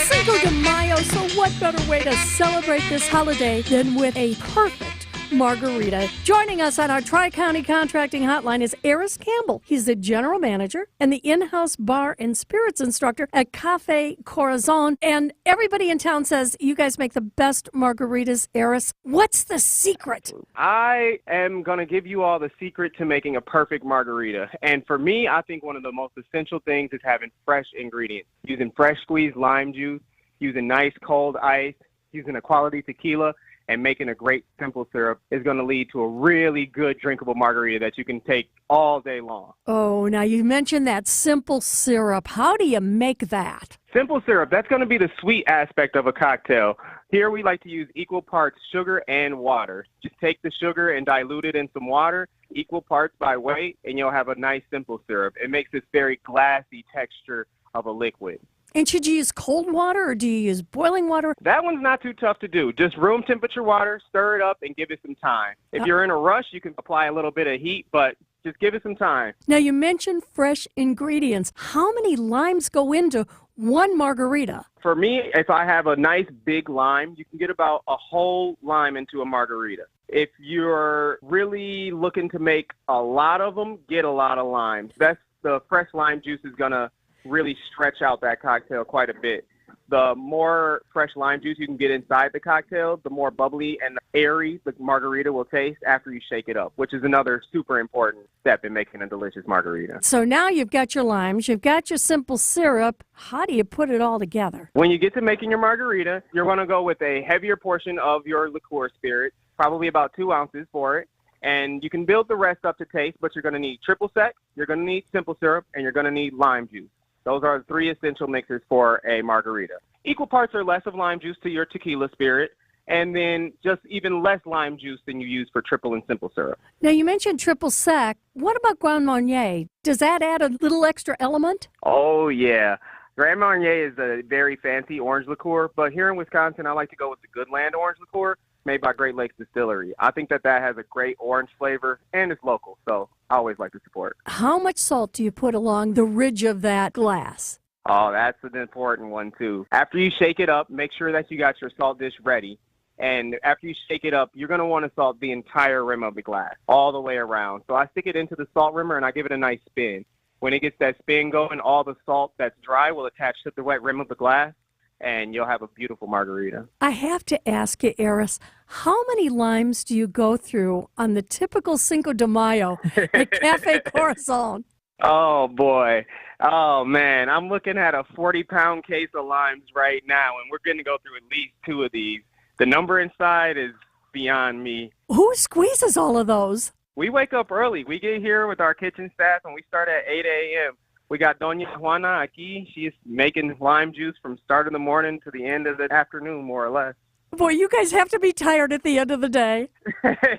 Cinco de Mayo, so what better way to celebrate this holiday than with a perfect margarita? Joining us on our Tri-County Contracting Hotline is Eris Campbell. He's the general manager and the in-house bar and spirits instructor at Cafe Corazon. And everybody in town says you guys make the best margaritas, Eris. What's the secret? I am going to give you all the secret to making a perfect margarita. And for me, I think one of the most essential things is having fresh ingredients. Using fresh squeezed lime juice, using nice cold ice, using a quality tequila, and making a great simple syrup is going to lead to a really good drinkable margarita that you can take all day long. Oh, now you mentioned that simple syrup. How do you make that? Simple syrup, that's going to be the sweet aspect of a cocktail. Here we like to use equal parts sugar and water. Just take the sugar and dilute it in some water, equal parts by weight, and you'll have a nice simple syrup. It makes this very glassy texture of a liquid. And should you use cold water or do you use boiling water? That one's not too tough to do. Just room temperature water, stir it up, and give it some time. If you're in a rush, you can apply a little bit of heat, but just give it some time. Now, you mentioned fresh ingredients. How many limes go into one margarita? For me, if I have a nice big lime, you can get about a whole lime into a margarita. If you're really looking to make a lot of them, get a lot of limes. That's the fresh lime juice is going to really stretch out that cocktail quite a bit. The more fresh lime juice you can get inside the cocktail, the more bubbly and airy the margarita will taste after you shake it up, which is another super important step in making a delicious margarita. So now you've got your limes, you've got your simple syrup. How do you put it all together? When you get to making your margarita, you're going to go with a heavier portion of your liqueur spirit, probably about 2 ounces for it. And you can build the rest up to taste, but you're going to need triple sec, you're going to need simple syrup, and you're going to need lime juice. Those are the 3 essential mixes for a margarita. Equal parts or less of lime juice to your tequila spirit, and then just even less lime juice than you use for triple and simple syrup. Now, you mentioned triple sec. What about Grand Marnier? Does that add a little extra element? Oh, yeah. Grand Marnier is a very fancy orange liqueur, but here in Wisconsin, I like to go with the Goodland orange liqueur made by Great Lakes Distillery. I think that has a great orange flavor, and it's local, so I always like to support. How much salt do you put along the ridge of that glass? Oh, that's an important one, too. After you shake it up, make sure that you got your salt dish ready. And after you shake it up, you're going to want to salt the entire rim of the glass, all the way around. So I stick it into the salt rimmer, and I give it a nice spin. When it gets that spin going, all the salt that's dry will attach to the wet rim of the glass, and you'll have a beautiful margarita. I have to ask you, Eris, how many limes do you go through on the typical Cinco de Mayo at Cafe Corazon? Oh, boy. Oh, man. I'm looking at a 40-pound case of limes right now, and we're going to go through at least 2 of these. The number inside is beyond me. Who squeezes all of those? We wake up early. We get here with our kitchen staff, and we start at 8 a.m. We got Doña Juana aquí. She's making lime juice from start of the morning to the end of the afternoon, more or less. Boy, you guys have to be tired at the end of the day.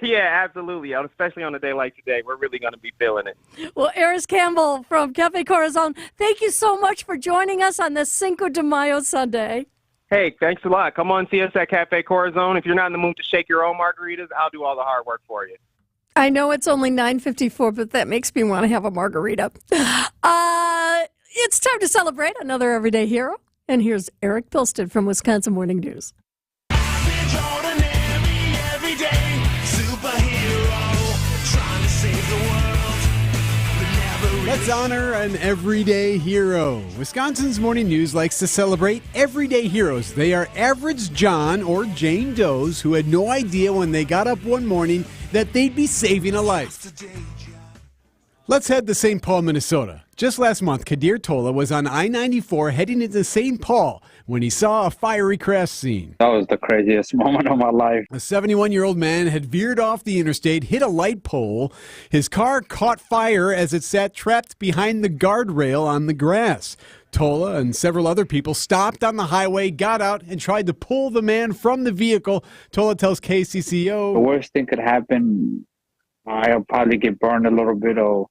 Yeah, absolutely. Especially on a day like today, we're really going to be feeling it. Well, Eris Campbell from Cafe Corazon, thank you so much for joining us on this Cinco de Mayo Sunday. Hey, thanks a lot. Come on, see us at Cafe Corazon. If you're not in the mood to shake your own margaritas, I'll do all the hard work for you. I know it's only 9:54, but that makes me want to have a margarita. It's time to celebrate another everyday hero. And here's Eric Pilstead from Wisconsin Morning News. Let's honor an everyday hero. Wisconsin's Morning News likes to celebrate everyday heroes. They are average John or Jane Does who had no idea when they got up one morning that they'd be saving a life. Let's head to St. Paul, Minnesota. Just last month, Kadir Tola was on I-94 heading into St. Paul when he saw a fiery crash scene. That was the craziest moment of my life. A 71-year-old man had veered off the interstate, hit a light pole. His car caught fire as it sat trapped behind the guardrail on the grass. Tola and several other people stopped on the highway, got out, and tried to pull the man from the vehicle. Tola tells KCCO, the worst thing could happen I'll probably get burned a little bit or,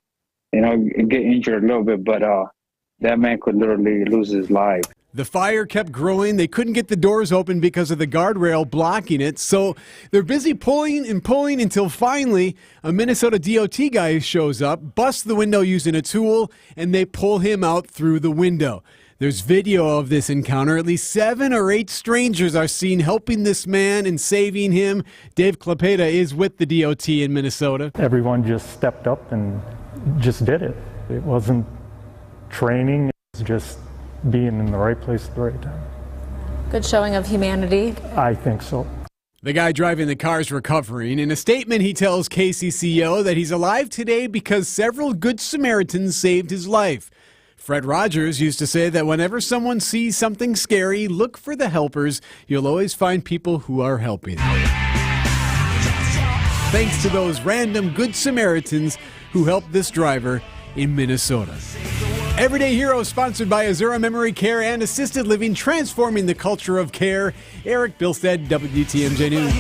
get injured a little bit, but that man could literally lose his life. The fire kept growing. They couldn't get the doors open because of the guardrail blocking it. So they're busy pulling and pulling until finally a Minnesota DOT guy shows up, busts the window using a tool, and they pull him out through the window. There's video of this encounter. At least 7 or 8 strangers are seen helping this man and saving him. Dave Klepeda is with the DOT in Minnesota. Everyone just stepped up and just did it. It wasn't training. It was just being in the right place at the right time. Good showing of humanity. I think so. The guy driving the car is recovering. In a statement, he tells KCCO that he's alive today because several good Samaritans saved his life. Fred Rogers used to say that whenever someone sees something scary, look for the helpers. You'll always find people who are helping. Thanks to those random good Samaritans who helped this driver in Minnesota. Everyday Heroes, sponsored by Azura Memory Care and Assisted Living, transforming the culture of care. Eric Bilstead, WTMJ News.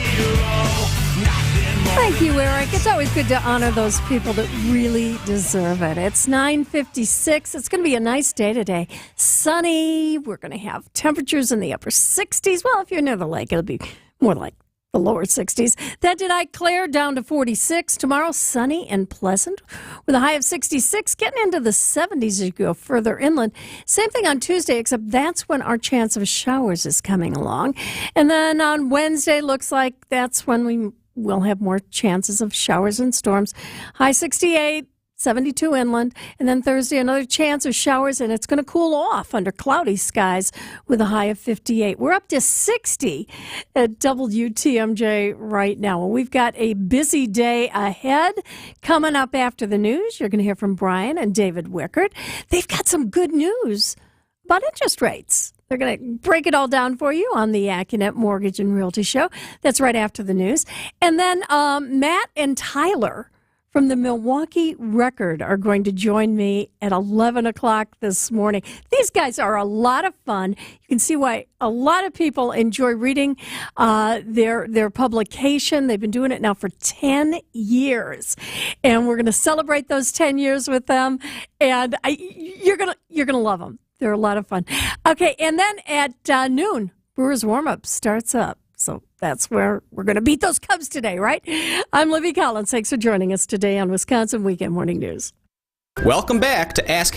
Thank you, Eric. It's always good to honor those people that really deserve it. It's 9:56. It's going to be a nice day today. Sunny. We're going to have temperatures in the upper 60s. Well, if you're near the lake, it'll be more like the lower 60s. That tonight, Claire down to 46. Tomorrow, sunny and pleasant with a high of 66, getting into the 70s as you go further inland. Same thing on Tuesday, except that's when our chance of showers is coming along. And then on Wednesday, looks like that's when we'll have more chances of showers and storms. High 68. 72 inland, and then Thursday another chance of showers, and it's going to cool off under cloudy skies with a high of 58. We're up to 60 at WTMJ right now. We've got a busy day ahead. Coming up after the news, you're going to hear from Brian and David Wickert. They've got some good news about interest rates. They're going to break it all down for you on the Accunet Mortgage and Realty Show. That's right after the news. And then Matt and Tyler from the Milwaukee Record are going to join me at 11 o'clock this morning. These guys are a lot of fun. You can see why a lot of people enjoy reading their publication. They've been doing it now for 10 years. And we're going to celebrate those 10 years with them. And you're gonna love them. They're a lot of fun. Okay, and then at noon, Brewers warm-up starts up. So that's where we're going to beat those Cubs today, right? I'm Libby Collins. Thanks for joining us today on Wisconsin Weekend Morning News. Welcome back to Ask